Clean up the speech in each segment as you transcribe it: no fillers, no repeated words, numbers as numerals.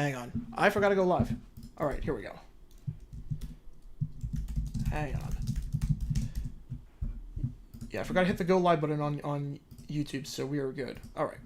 Hang on. I forgot to go live. All right, here we go. Hang on. Yeah, I forgot to hit the go live button on YouTube, so we are good. All right.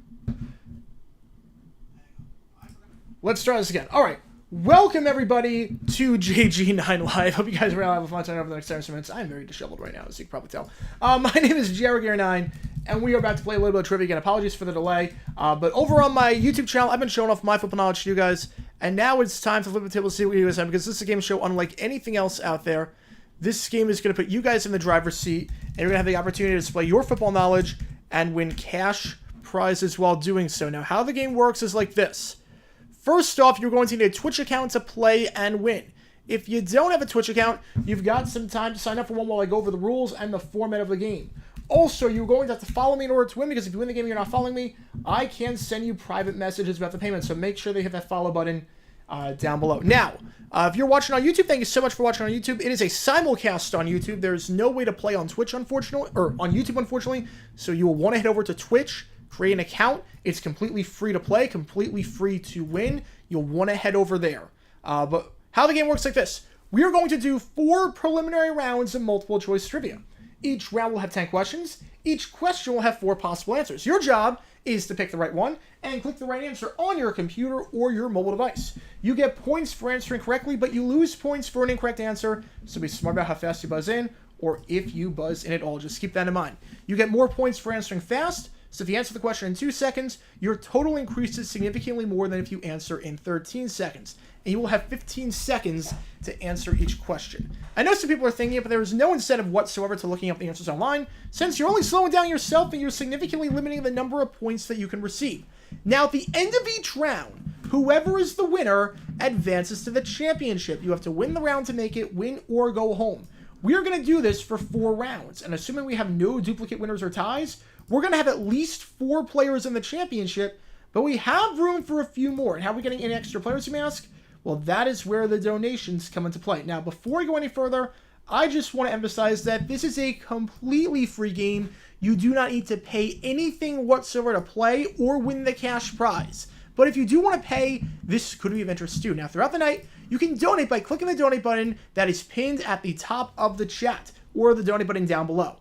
Let's try this again. All right. Welcome, everybody, to JG9 Live. Hope you guys are all having a fun time over the next 10 minutes. I'm very disheveled right now, as you can probably tell. My name is JG9, and we are about to play a little bit of trivia again. Apologies for the delay. But over on my YouTube channel, I've been showing off my football knowledge to you guys. And now it's time to flip the table to see what you guys have, because this is a game show unlike anything else out there. This game is going to put you guys in the driver's seat, and you're going to have the opportunity to display your football knowledge and win cash prizes while doing so. Now, how the game works is like this. First off, you're going to need a Twitch account to play and win. If you don't have a Twitch account, you've got some time to sign up for one while I go over the rules and the format of the game. Also, you're going to have to follow me in order to win, because if you win the game and you're not following me, I can send you private messages about the payment. So make sure they hit that follow button down below. Now, if you're watching on YouTube, thank you so much for watching on YouTube. It is a simulcast on YouTube. There's no way to play on Twitch, unfortunately, or on YouTube, unfortunately. So you will want to head over to Twitch, create an account. It's completely free to play, completely free to win. You'll want to head over there. But how the game works like this. We are going to do 4 preliminary rounds of multiple choice trivia. Each round will have 10 questions. Each question will have 4 possible answers. Your job is to pick the right one and click the right answer on your computer or your mobile device. You get points for answering correctly, but you lose points for an incorrect answer, so be smart about how fast you buzz in, or if you buzz in at all. Just keep that in mind. You get more points for answering fast, so if you answer the question in 2 seconds, your total increases significantly more than if you answer in 13 seconds. And you will have 15 seconds to answer each question. I know some people are thinking it, but there is no incentive whatsoever to looking up the answers online, since you're only slowing down yourself and you're significantly limiting the number of points that you can receive. Now, at the end of each round, whoever is the winner advances to the championship. You have to win the round to make it, win or go home. We are going to do this for 4 rounds, and assuming we have no duplicate winners or ties, we're going to have at least 4 players in the championship, but we have room for a few more. And how are we getting any extra players, you may ask? Well, that is where the donations come into play. Now, before we go any further, I just want to emphasize that this is a completely free game. You do not need to pay anything whatsoever to play or win the cash prize. But if you do want to pay, this could be of interest too. Now, throughout the night, you can donate by clicking the donate button that is pinned at the top of the chat, or the donate button down below.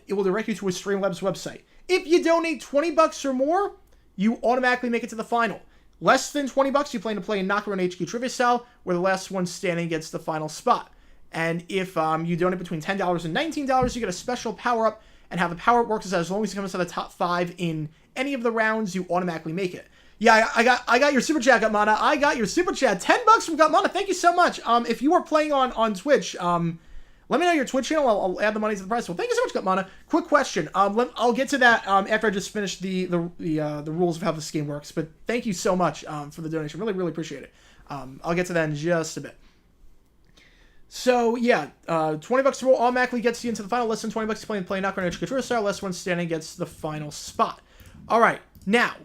It will direct you to a Streamlabs website. If you donate $20 or more, you automatically make it to the final. Less than $20, you plan to play in Knockaround HQ Trivia style, where the last one standing gets the final spot. And if you donate between $10 and $19, you get a special power-up. And how the power-up works is that as long as it comes to the top 5 in any of the rounds, you automatically make it. Yeah, I got your super chat, Gatmana. I got your super chat. $10 from Gatmana. Thank you so much. If you are playing on Twitch, let me know your Twitch channel. I'll add the money to the prize. Well, thank you so much, Gatmana. Quick question. I'll get to that after I just finish the rules of how this game works. But thank you so much for the donation. Really, really appreciate it. I'll get to that in just a bit. So yeah, $20 more automatically gets you into the final. Less than $20 to play Knockaround HQ Trivia style. Less one standing gets the final spot. All right, now.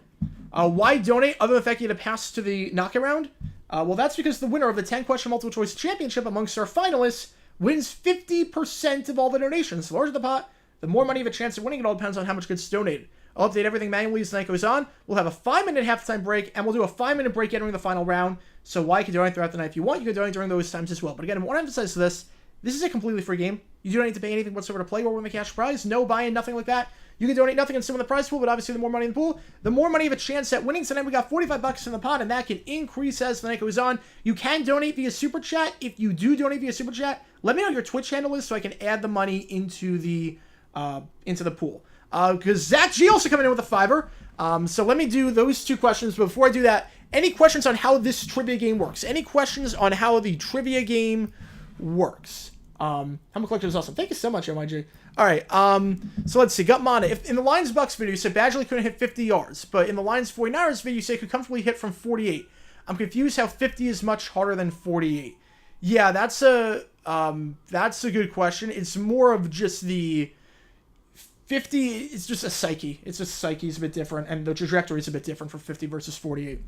Why donate other than the fact you had to pass to the knockaround? Well, that's because the winner of the 10-question multiple-choice championship amongst our finalists wins 50% of all the donations. The larger the pot, the more money you have a chance of winning. It all depends on how much gets donated. I'll update everything manually as the night goes on. We'll have a 5-minute halftime break, and we'll do a 5-minute break entering the final round. So while you can donate throughout the night if you want, you can donate during those times as well. But again, I want to emphasize this is a completely free game. You do not need to pay anything whatsoever to play or win the cash prize. No buy-in, nothing like that. You can donate nothing and still win the prize pool, but obviously the more money in the pool, the more money you have a chance at winning. Tonight we got $45 in the pot, and that can increase as the night goes on. You can donate via Super Chat. If you do donate via Super Chat, let me know what your Twitch handle is so I can add the money into the pool. Because Zach G also coming in with a $5. So let me do those 2 questions. But before I do that, any questions on how this trivia game works? Any questions on how the trivia game works? Humble Collector is awesome. Thank you so much, MIG. All right, so let's see. Gutmana, if in the Lions Bucks video, you said Badgley couldn't hit 50 yards, but in the Lions 49ers video, you say he could comfortably hit from 48. I'm confused how 50 is much harder than 48. Yeah, that's a good question. It's more of just the 50. It's just a psyche. It's just psyche is a bit different, and the trajectory is a bit different for 50 versus 48.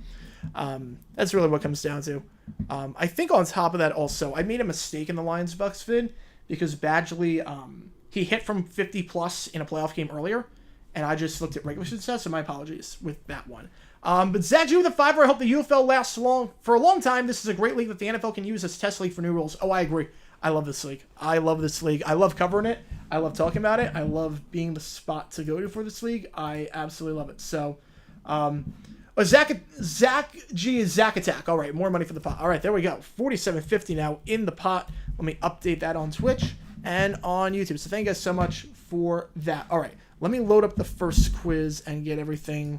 That's really what it comes down to. I think on top of that, also, I made a mistake in the Lions Bucks vid because Badgley, he hit from 50 plus in a playoff game earlier, and I just looked at regular season stats, so my apologies with that one. But Zach G with the $5. I hope the UFL lasts for a long time. This is a great league that the NFL can use as test league for new rules. Oh, I agree. I love this league. I love this league. I love covering it. I love talking about it. I love being the spot to go to for this league. I absolutely love it. So, Zach G is Zach Attack. All right, more money for the pot. All right, there we go. $47.50 now in the pot. Let me update that on Twitch and on YouTube. So thank you guys so much for that. All right, let me load up the first quiz and get everything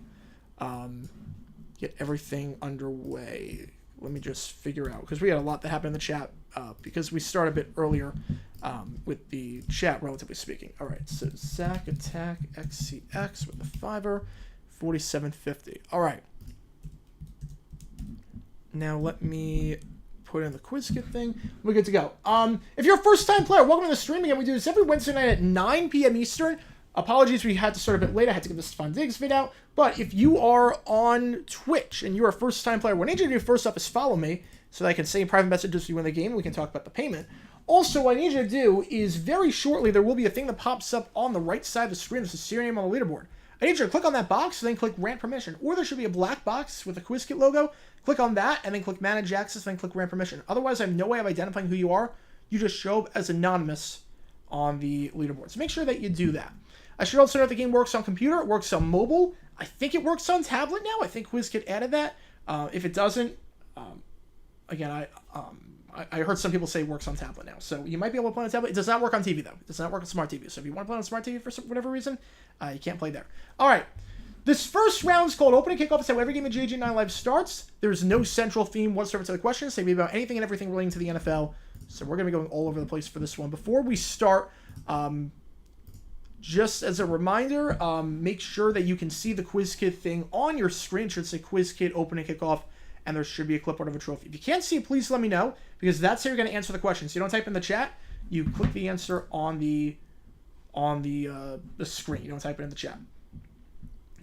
underway. Let me just figure out, because we had a lot that happened in the chat because we started a bit earlier with the chat, relatively speaking. All right, so Zach Attack XCX with the $5, $47.50. All right. Now let me put in the quiz kit thing. We're good to go. If you're a first-time player, welcome to the stream again. We do this every Wednesday night at 9 p.m. Eastern. Apologies, we had to start a bit late. I had to get this Fun Digs vid out. But if you are on Twitch and you're a first-time player, what I need you to do first up is follow me so that I can send private messages to you in the game and we can talk about the payment. Also, what I need you to do is very shortly there will be a thing that pops up on the right side of the screen. This is your name on the leaderboard. I need you to click on that box and then click Grant Permission. Or there should be a black box with a QuizKit logo. Click on that and then click Manage Access and then click Grant Permission. Otherwise, I have no way of identifying who you are. You just show up as anonymous on the leaderboard. So make sure that you do that. I should also know that the game works on computer. It works on mobile. I think it works on tablet now. I think QuizKit added that. If it doesn't, again, I heard some people say it works on tablet now. So you might be able to play on tablet. It does not work on TV, though. It does not work on smart TV. So if you want to play on smart TV for whatever reason, you can't play there. All right. This first round is called Opening Kickoff. It's how every game of JG9 Live starts. There's no central theme whatsoever to the questions. They can be about anything and everything relating to the NFL. So we're going to be going all over the place for this one. Before we start, just as a reminder, make sure that you can see the QuizKit thing on your screen. It should say QuizKit Opening Kickoff, and there should be a clipboard of a trophy. If you can't see it, please let me know, because that's how you're going to answer the questions. You don't type in the chat. You click the answer on the screen. You don't type it in the chat.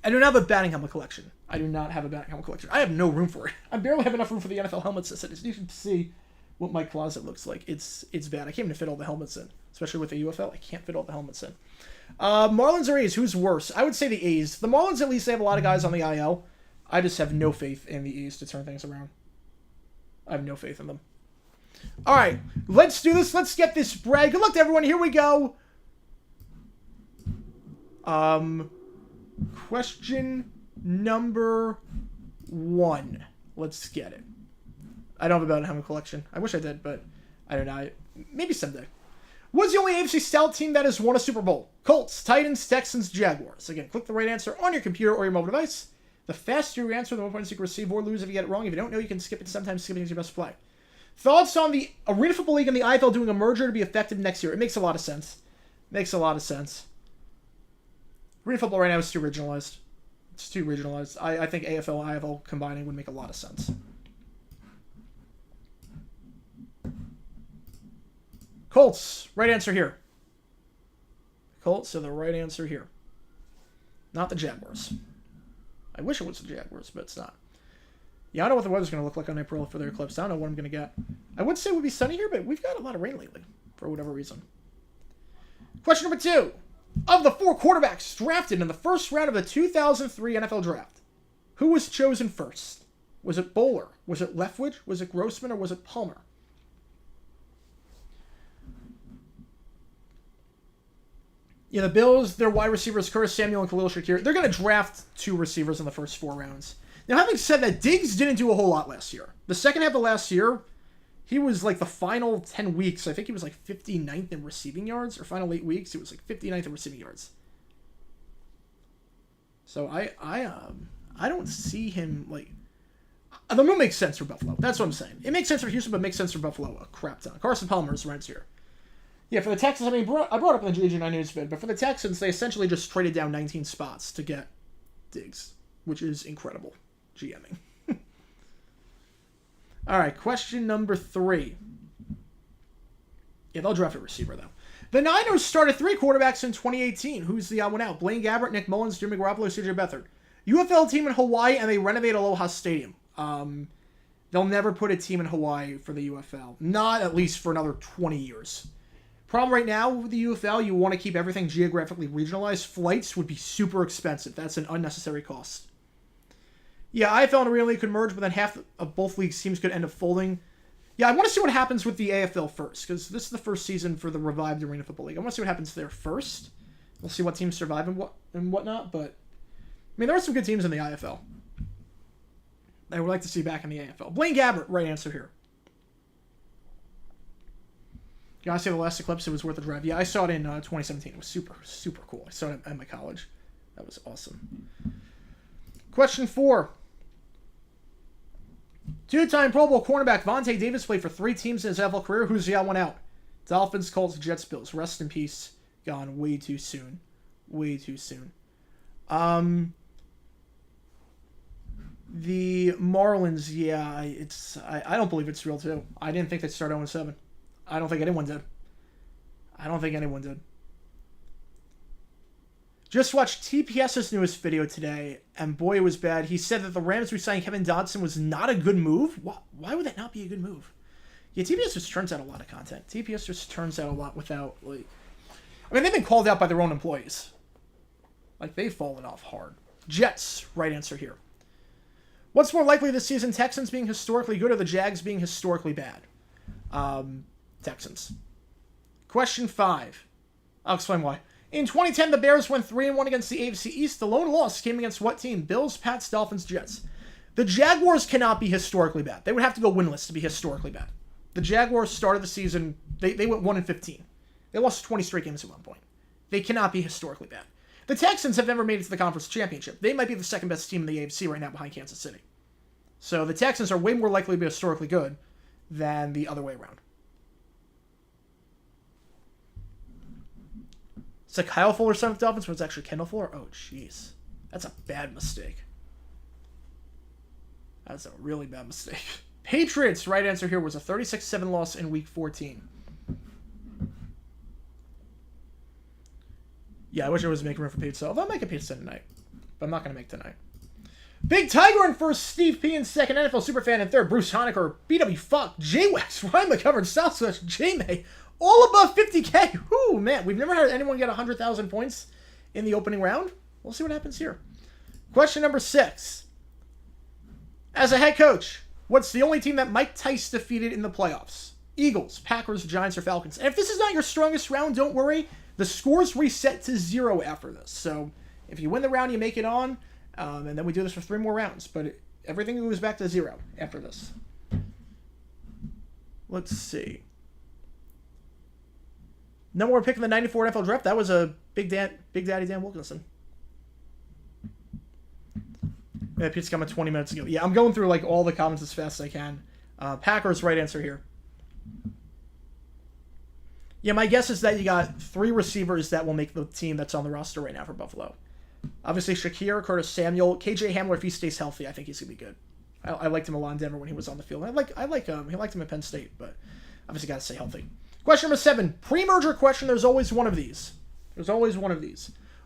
I do not have a batting helmet collection. I do not have a batting helmet collection. I have no room for it. I barely have enough room for the NFL helmets. You should see what my closet looks like. It's bad. I can't even fit all the helmets in, especially with the UFL. I can't fit all the helmets in. Marlins or A's? Who's worse? I would say the A's. The Marlins, at least, they have a lot of guys on the IL. I just have no faith in the A's to turn things around. I have no faith in them. All right, let's do this. Let's get this bread. Good luck to everyone. Here we go. Question number 1. Let's get it. I don't have a batting helmet collection. I wish I did, but I don't know. Maybe someday. What's the only AFC South team that has won a Super Bowl? Colts, Titans, Texans, Jaguars. Again, click the right answer on your computer or your mobile device. The faster you answer, the more points you can receive or lose if you get it wrong. If you don't know, you can skip it. Sometimes skipping is your best play. Thoughts on the Arena Football League and the IFL doing a merger to be effective next year? It makes a lot of sense. Makes a lot of sense. Arena Football right now is too regionalized. It's too regionalized. I think AFL and IFL combining would make a lot of sense. Colts, right answer here. Colts are the right answer here. Not the Jaguars. I wish it was the Jaguars, but it's not. Yeah, I don't know what the weather's going to look like on April for their eclipse. I don't know what I'm going to get. I would say it would be sunny here, but we've got a lot of rain lately, for whatever reason. Question number 2. Of the 4 quarterbacks drafted in the first round of the 2003 NFL Draft, who was chosen first? Was it Bowler? Was it Leftwich? Was it Grossman? Or was it Palmer? Yeah, the Bills, their wide receivers, Curtis Samuel and Khalil Shakir, they're going to draft 2 receivers in the first 4 rounds. Now, having said that, Diggs didn't do a whole lot last year. The second half of last year, he was like the final 10 weeks. I think he was like 59th in receiving yards, or final 8 weeks, he was like 59th in receiving yards. So I don't see him like. The move makes sense for Buffalo. That's what I'm saying. It makes sense for Houston, but makes sense for Buffalo a crap ton. Carson Palmer is right here. Yeah, for the Texans, I mean, I brought up in the JG9 news vid, but for the Texans, they essentially just traded down 19 spots to get Diggs, which is incredible GMing. All right, question number 3. Yeah, they'll draft a receiver, though. The Niners started 3 quarterbacks in 2018. Who's the odd one out? Blaine Gabbert, Nick Mullins, Jimmy Garoppolo, CJ Beathard. UFL team in Hawaii, and they renovate Aloha Stadium. They'll never put a team in Hawaii for the UFL. Not at least for another 20 years. Problem right now with the UFL, you want to keep everything geographically regionalized. Flights would be super expensive. That's an unnecessary cost. Yeah, IFL and Arena League could merge, but then half of both leagues teams could end up folding. Yeah, I want to see what happens with the AFL first, because this is the first season for the revived Arena Football League. I want to see what happens there first. We'll see what teams survive and whatnot, but I mean, there are some good teams in the IFL I would like to see back in the AFL. Blaine Gabbert, right answer here. You gotta say the last Eclipse, it was worth a drive. Yeah, I saw it in 2017. It was super, super cool. I saw it at my college. That was awesome. Question 4. Two-time Pro Bowl cornerback Vontae Davis played for 3 teams in his NFL career. Who's the odd one out? Dolphins, Colts, Jets, Bills. Rest in peace. Gone way too soon. Way too soon. The Marlins, yeah, I don't believe it's real too. I didn't think they'd start 0-7. I don't think anyone did. Just watched TPS's newest video today, and boy, it was bad. He said that the Rams re-signing Kevin Dodson was not a good move. Why would that not be a good move? Yeah, TPS just turns out a lot of content. TPS just turns out a lot without, like... I mean, they've been called out by their own employees. Like, they've fallen off hard. Jets, right answer here. What's more likely this season, Texans being historically good or the Jags being historically bad? Texans. Question 5. I'll explain why. In 2010, the Bears went 3-1 against the AFC East. The lone loss came against what team? Bills, Pats, Dolphins, Jets. The Jaguars cannot be historically bad. They would have to go winless to be historically bad. The Jaguars started the season, they went 1-15. They lost 20 straight games at one point. They cannot be historically bad. The Texans have never made it to the conference championship. They might be the second best team in the AFC right now behind Kansas City. So the Texans are way more likely to be historically good than the other way around. It's like Kyle Fuller, son of the Dolphins, but it's actually Kendall Fuller. Oh, jeez. That's a bad mistake. That's a really bad mistake. Patriots, right answer here, was a 36-7 loss in Week 14. Yeah, I wish I was making room for pizza. Although I'll make a pizza tonight. But I'm not going to make tonight. Big Tiger in first, Steve P in second, NFL Superfan in third, Bruce Honecker, BW Fuck, J-Wax, Ryan McCovern, Southwest, J-May, all above 50K. Ooh, man, we've never had anyone get 100,000 points in the opening round. We'll see what happens here. Question number 6. As a head coach, what's the only team that Mike Tice defeated in the playoffs? Eagles, Packers, Giants, or Falcons? And if this is not your strongest round, don't worry. The scores reset to 0 after this. So if you win the round, you make it on. And then we do this for 3 more rounds. But everything goes back to 0 after this. Let's see. Number 1 pick in the 94 NFL draft. That was a Big Daddy Dan Wilkinson. Yeah, pizza coming 20 minutes ago. Yeah, I'm going through like all the comments as fast as I can. Packers, right answer here. Yeah, my guess is that you got 3 receivers that will make the team that's on the roster right now for Buffalo. Obviously, Shakir, Curtis Samuel, KJ Hamler. If he stays healthy, I think he's gonna be good. I liked him a lot in Denver when he was on the field. I like him. He liked him at Penn State, but obviously got to stay healthy. Question number 7, pre-merger question. There's always one of these.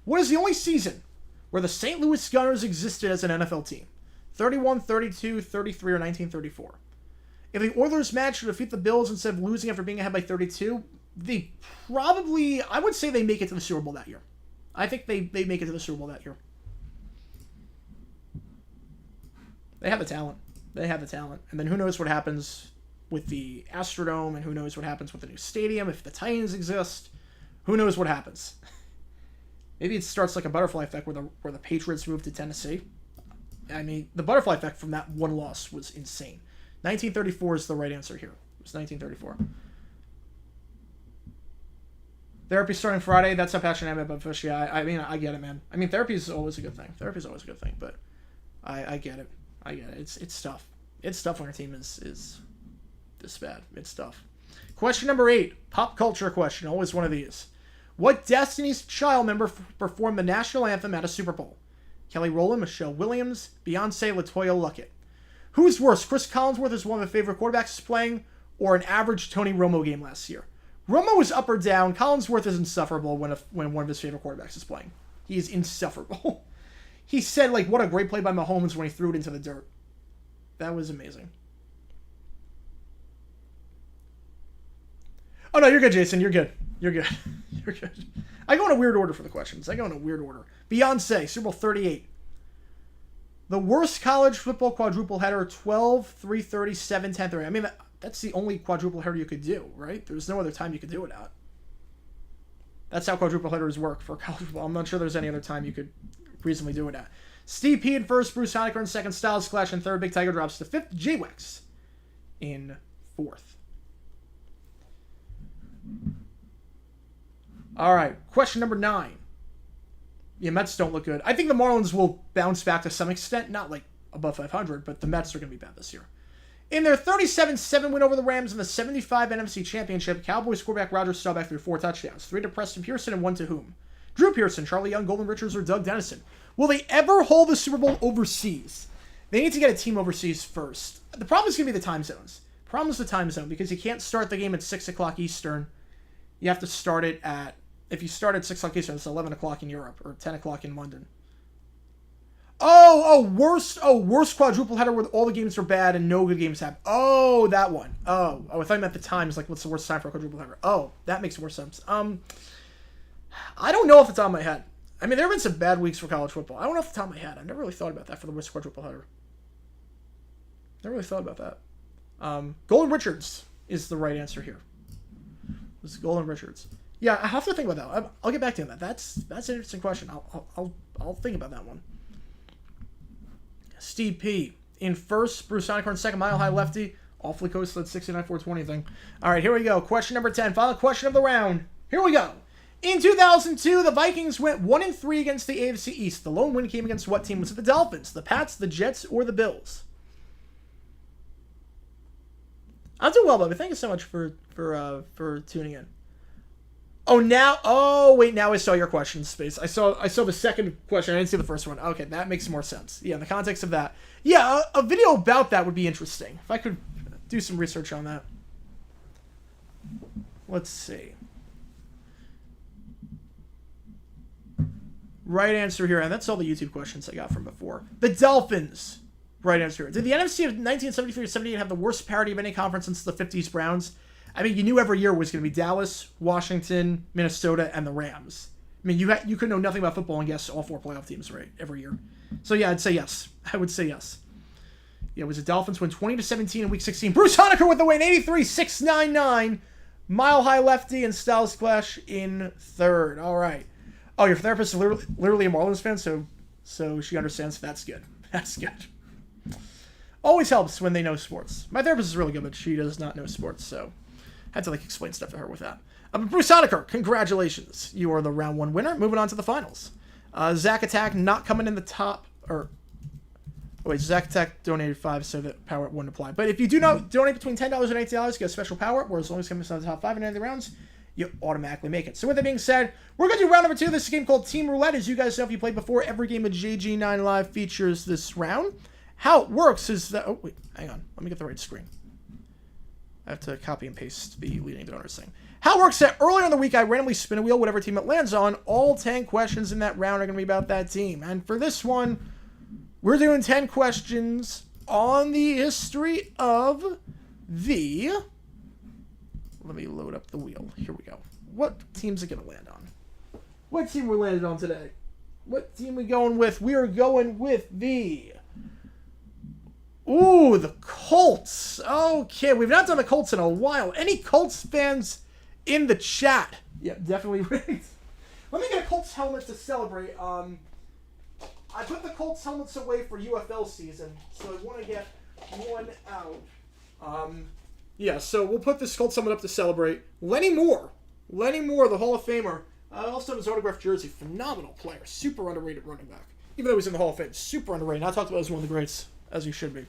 What is the only season where the St. Louis Gunners existed as an NFL team? 31, 32, 33, or 1934? If the Oilers managed to defeat the Bills instead of losing after being ahead by 32, they probably, I would say they make it to the Super Bowl that year. I think they make it to the Super Bowl that year. They have the talent. And then who knows what happens with the Astrodome, and who knows what happens with the new stadium, if the Titans exist. Who knows what happens? Maybe it starts like a butterfly effect where the Patriots move to Tennessee. I mean, the butterfly effect from that one loss was insane. 1934 is the right answer here. It was 1934. Therapy starting Friday. That's how passionate I am about fish. Yeah, I mean, I get it, man. I mean, therapy is always a good thing. But I get it. It's tough. It's tough when your team is this bad. It's tough. Question number 8. Pop culture question. Always one of these. What Destiny's Child member performed the national anthem at a Super Bowl? Kelly Rowland, Michelle Williams, Beyonce, LaToya Luckett. Who's worse? Chris Collinsworth is one of my favorite quarterbacks is playing, or an average Tony Romo game last year? Romo was up or down. Collinsworth is insufferable when one of his favorite quarterbacks is playing. He is insufferable. He said, like, what a great play by Mahomes when he threw it into the dirt. That was amazing. Oh, no, you're good, Jason. You're good. You're good. I go in a weird order for the questions. Beyonce, Super Bowl 38. The worst college football quadruple header, 12, 330, 7, 10, 30. I mean, that's the only quadruple header you could do, right? There's no other time you could do it at. That's how quadruple headers work for college football. I'm not sure there's any other time you could reasonably do it at. Steve P in first, Bruce Honecker in second, Styles Clash in third, Big Tiger drops to fifth, J-Wex in fourth. All right, question number 9. Yeah, Mets don't look good. I think the Marlins will bounce back to some extent, not like above 500, but the Mets are going to be bad this year. In their 37-7 win over the Rams in the 75 NFC Championship, Cowboys quarterback Roger Staubach threw 4 touchdowns, 3 to Preston Pearson and 1 to whom? Drew Pearson, Charlie Young, Golden Richards, or Doug Dennison. Will they ever hold the Super Bowl overseas? They need to get a team overseas first. The problem is going to be the time zones. The problem is the time zone, because you can't start the game at 6 o'clock Eastern. You have to start it at, if you start at 6 o'clock Eastern, it's 11 o'clock in Europe, or 10 o'clock in London. Worst quadruple header where all the games are bad and no good games happen. Oh, that one. Oh, I thought you meant the times, like what's the worst time for a quadruple header. Oh, that makes more sense. I don't know if it's on my head. I mean, there have been some bad weeks for college football. I don't know off the top of my head. I've never really thought about that for the worst quadruple header. Never really thought about that. Golden Richards is the right answer here. It's Golden Richards. Yeah, I have to think about that. I'll get back to you on that. That's an interesting question. I'll think about that one. Steve P in first, Bruce Honecker in second, Mile High Lefty. Awfully close to that 69-420 thing. All right, here we go. Question number 10. Final question of the round. Here we go. In 2002, the Vikings went 1-3 against the AFC East. The lone win came against what team? Was it the Dolphins, the Pats, the Jets, or the Bills? I'm doing well, Bobby. Thank you so much for tuning in. Wait, now I saw your question, Space. I saw the second question. I didn't see the first one. Okay, that makes more sense. Yeah, in the context of that. Yeah, a video about that would be interesting. If I could do some research on that. Let's see. Right answer here, and that's all the YouTube questions I got from before. The Dolphins. Right answer here. Did the NFC of 1973-78 have the worst parity of any conference since the 50s Browns? I mean, you knew every year was going to be Dallas, Washington, Minnesota, and the Rams. I mean, you could know nothing about football and guess all 4 playoff teams, right, every year. So, yeah, I'd say yes. I would say yes. Yeah, it was the Dolphins win 20-17 in Week 16. Bruce Honecker with the win, 83-699. Mile High Lefty and Styles Clash in third. All right. Oh, your therapist is literally a Marlins fan, so she understands. That's good. That's good. Always helps when they know sports. My therapist is really good, but she does not know sports, so I had to explain stuff to her with that. Bruce Honecker, congratulations. You are the round 1 winner. Moving on to the finals. Zach Attack not coming in the top, Zach Attack donated 5, so that power up wouldn't apply. But if you do not donate between $10 and $80, you get a special power up, where as long as it comes in the top 5 in any of the rounds, you automatically make it. So with that being said, we're going to do round number 2. This is a game called Team Roulette. As you guys know, if you played before, every game of JG9 Live features this round. How it works is that... Oh, wait, hang on. Let me get the right screen. I have to copy and paste the leading donors thing. How it works is that earlier in the week, I randomly spin a wheel, whatever team it lands on. All 10 questions in that round are going to be about that team. And for this one, we're doing 10 questions on the history of the... Let me load up the wheel. Here we go. What team's it going to land on? What team we landed on today? What team we going with? We are going with the... Ooh, the Colts. Okay, we've not done the Colts in a while. Any Colts fans in the chat? Yeah, definitely rigged. Let me get a Colts helmet to celebrate. I put the Colts helmets away for UFL season, so I want to get one out. Yeah, so we'll put this Colts helmet up to celebrate. Lenny Moore, the Hall of Famer. Also his autographed jersey. Phenomenal player. Super underrated running back. Even though he's in the Hall of Fame. Super underrated. Not talked about as one of the greats, as he should be.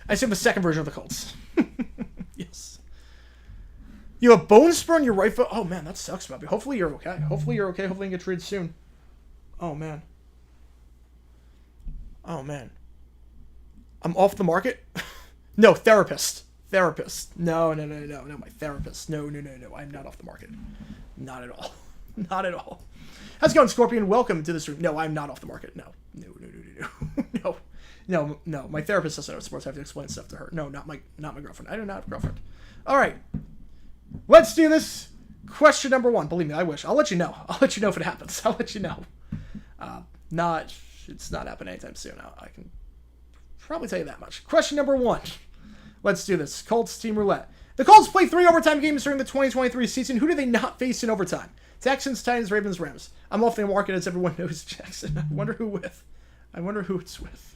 I assume the second version of the Colts. Yes. You have a bone spur in your right foot? Oh, man, that sucks, Bobby. Hopefully you're okay. Hopefully you can get treated soon. Oh, man. I'm off the market? No, therapist. No, my therapist. No. I'm not off the market. Not at all. Not at all. How's it going, Scorpion? Welcome to the stream. No, I'm not off the market. No. No. My therapist doesn't know sports. I have to explain stuff to her. No, not my girlfriend. I do not have a girlfriend. All right. Let's do this. Question number 1. Believe me, I wish. I'll let you know. If it happens. I'll let you know. It's not happening anytime soon. I can probably tell you that much. Question number 1. Let's do this. Colts Team Roulette. The Colts played 3 overtime games during the 2023 season. Who do they not face in overtime? Texans, Titans, Ravens, Rams. I'm off the market as everyone knows Jackson. I wonder who with. I wonder who it's with.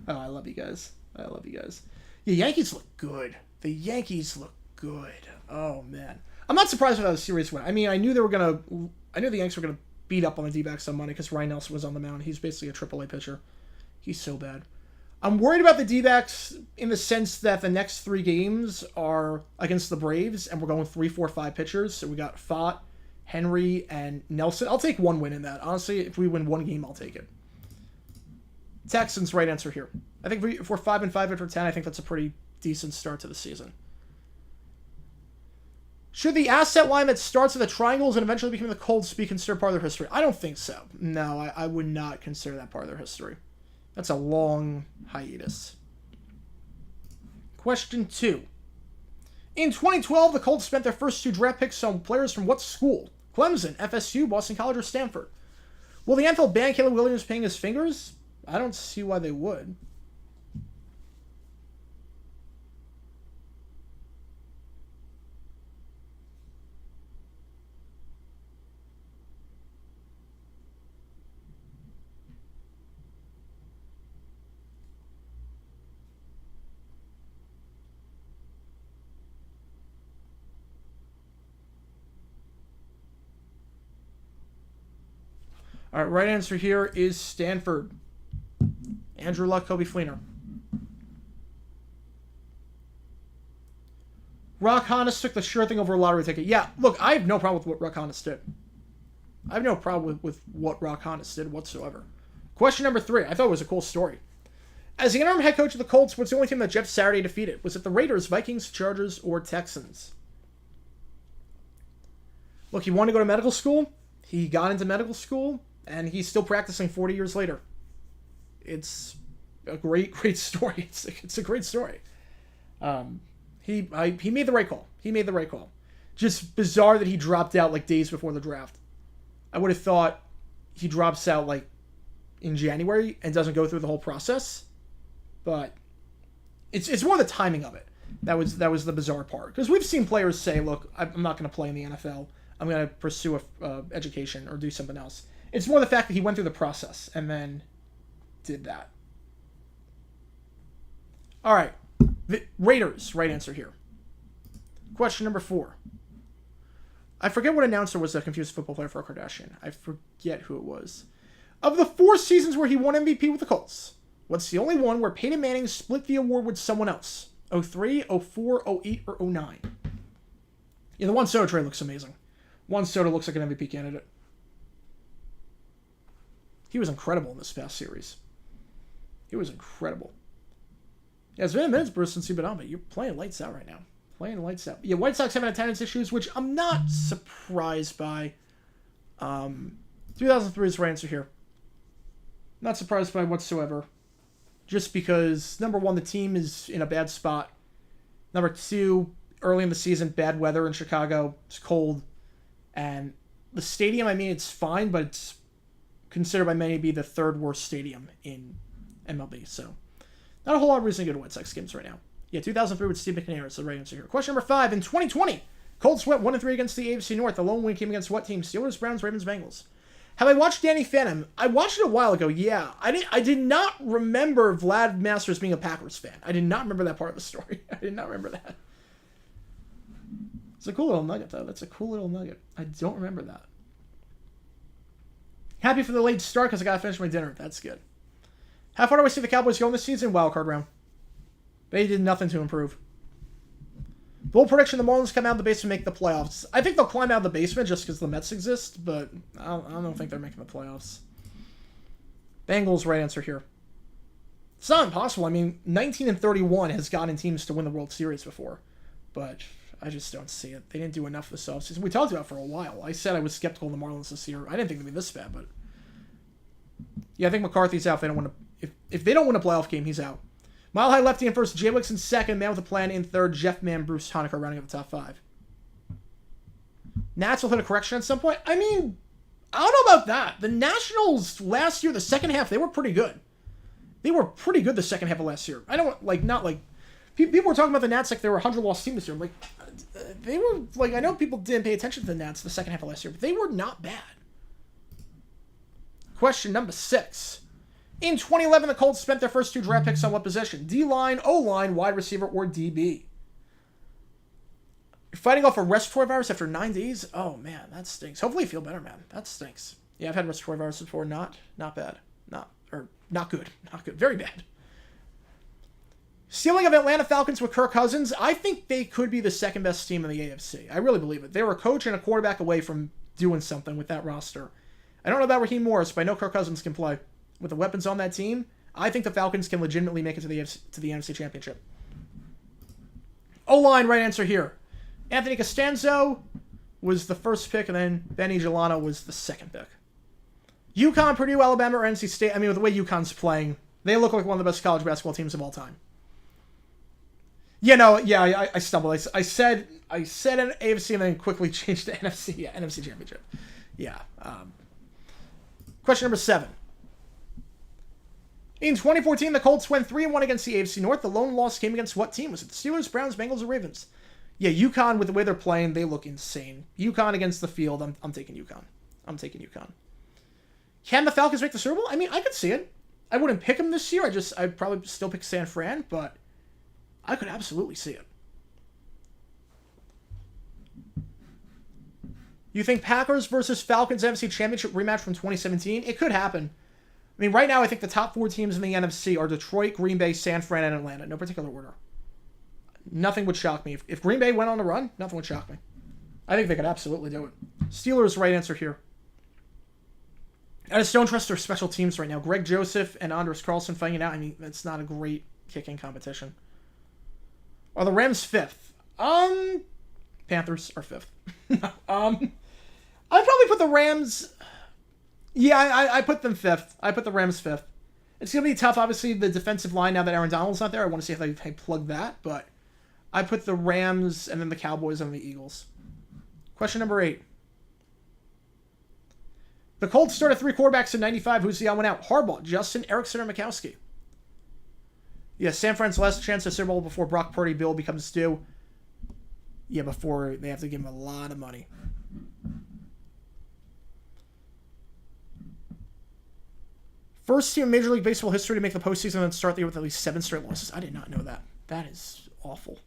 Oh, I love you guys. I love you guys. Yeah, Yankees look good. The Yankees look good. Oh, man. I'm not surprised with that series win. I mean, I knew the Yankees were going to beat up on the D-backs on Monday because Ryan Nelson was on the mound. He's basically a AAA pitcher. He's so bad. I'm worried about the D-backs in the sense that the next 3 games are against the Braves, and we're going 3, 4, 5 pitchers. So we got Fott, Henry, and Nelson. I'll take 1 win in that. Honestly, if we win 1 game, I'll take it. Texans, right answer here. I think if we're 5-5 after 10, I think that's a pretty decent start to the season. Should the asset line that starts with the triangles and eventually become the Colts be considered part of their history? I don't think so. No, I would not consider that part of their history. That's a long hiatus. Question 2. In 2012, the Colts spent their first 2 draft picks on players from what school? Clemson, FSU, Boston College, or Stanford? Will the NFL ban Caleb Williams paying his fingers? I don't see why they would. All right, right answer here is Stanford. Andrew Luck, Kobe Fleener. Rock Honest took the sure thing over a lottery ticket. Yeah, look, I have no problem with what Rock Honest did. I have no problem with what Rock Honest did whatsoever. Question number 3. I thought it was a cool story. As the interim head coach of the Colts, what's the only team that Jeff Saturday defeated? Was it the Raiders, Vikings, Chargers, or Texans? Look, he wanted to go to medical school. He got into medical school, and he's still practicing 40 years later. It's a great story. It's a great story. He made the right call. He made the right call. Just bizarre that he dropped out like days before the draft. I would have thought he drops out like in January and doesn't go through the whole process. But it's more the timing of it. That was the bizarre part. Because we've seen players say, look, I'm not going to play in the NFL. I'm going to pursue education or do something else. It's more the fact that he went through the process and then did that. All right. The Raiders, right answer here. Question number 4. I forget what announcer was the confused football player for a Kardashian. I forget who it was. Of the 4 seasons where he won MVP with the Colts, what's the only one where Peyton Manning split the award with someone else? 03, 04, 08, or 09? Yeah, the Juan Soto trade looks amazing. Juan Soto looks like an MVP candidate. He was incredible in this past series. He was incredible. Yeah, it's been a minute, Bruce, since you've been on, but you're playing lights out right now. Playing lights out. Yeah, White Sox having attendance issues, which I'm not surprised by. 2003 is the right answer here. Not surprised by whatsoever. Just because, number 1, the team is in a bad spot. Number 2, early in the season, bad weather in Chicago. It's cold. And the stadium, I mean, it's fine, but it's considered by many to be the 3rd worst stadium in MLB. So, not a whole lot of reason to go to White Sox games right now. Yeah, 2003 with Steve McNair is the right answer here. Question number 5. In 2020, Colts went 1-3 against the AFC North. The lone win came against what team? Steelers, Browns, Ravens, Bengals. Have I watched Danny Phantom? I watched it a while ago, yeah. I did not remember Vlad Masters being a Packers fan. I did not remember that part of the story. I did not remember that. It's a cool little nugget, though. That's a cool little nugget. I don't remember that. Happy for the late start because I got to finish my dinner. That's good. How far do I see the Cowboys going this season? Wildcard round. They did nothing to improve. Bold prediction, the Marlins come out of the basement and make the playoffs. I think they'll climb out of the basement just because the Mets exist, but I don't think they're making the playoffs. Bengals, right answer here. It's not impossible. I mean, 19-31 has gotten teams to win the World Series before, but I just don't see it. They didn't do enough this offseason. We talked about it for a while. I said I was skeptical of the Marlins this year. I didn't think they'd be this bad, but yeah, I think McCarthy's out. If they don't win if they don't win a playoff game, he's out. Mile High lefty in first, Jay Wicks in second, Man with a Plan in third, Jeff Mann, Bruce Honecker rounding up the top 5. Nats will hit a correction at some point. I mean, I don't know about that. The Nationals last year, the second half, they were pretty good. They were pretty good the second half of last year. I don't, like, not like... People were talking about the Nats like they were a 100-loss team this year. I'm like, they were, like, I know people didn't pay attention to the Nats the second half of last year, but they were not bad. Question number 6. In 2011, the Colts spent their first 2 draft picks on what position? D-line, O-line, wide receiver, or DB? You're fighting off a respiratory virus after 9 days? Oh, man, that stinks. Hopefully you feel better, man. That stinks. Yeah, I've had respiratory viruses before. Not bad. Not good. Not good. Very bad. Ceiling of Atlanta Falcons with Kirk Cousins. I think they could be the second best team in the AFC. I really believe it. They were a coach and a quarterback away from doing something with that roster. I don't know about Raheem Morris, but I know Kirk Cousins can play. With the weapons on that team, I think the Falcons can legitimately make it to the NFC Championship. O-line, right answer here. Anthony Costanzo was the first pick, and then Benny Gelano was the second pick. UConn, Purdue, Alabama, or NC State. I mean, with the way UConn's playing, they look like one of the best college basketball teams of all time. I stumbled. I said an AFC and then quickly changed to NFC. Yeah, NFC Championship. Yeah. Question number 7. In 2014, the Colts went 3-1 against the AFC North. The lone loss came against what team? Was it the Steelers, Browns, Bengals, or Ravens? Yeah, UConn, with the way they're playing, they look insane. UConn against the field, I'm taking UConn. Can the Falcons make the Super Bowl? I mean, I could see it. I wouldn't pick them this year. I'd probably still pick San Fran, but I could absolutely see it. You think Packers versus Falcons NFC Championship rematch from 2017? It could happen. I mean, right now, I think the top 4 teams in the NFC are Detroit, Green Bay, San Fran, and Atlanta. No particular order. Nothing would shock me. If Green Bay went on a run, nothing would shock me. I think they could absolutely do it. Steelers, right answer here. I just don't trust their special teams right now. Greg Joseph and Andres Carlson fighting it out. I mean, that's not a great kicking competition. Are the Rams 5th? Panthers are 5th. I'd probably put the Rams... Yeah, I put them 5th. I put the Rams 5th. It's going to be tough, obviously, the defensive line now that Aaron Donald's not there. I want to see how they plug that, but I put the Rams and then the Cowboys and the Eagles. Question number 8. The Colts started 3 quarterbacks in 95. Who's the odd one out? Harbaugh, Justin, Erickson, or Mikowski? Yeah, San Fran's last chance at Super Bowl before Brock Purdy bill becomes due. Yeah, before they have to give him a lot of money. First team in Major League Baseball history to make the postseason and start the year with at least 7 straight losses. I did not know that. That is awful.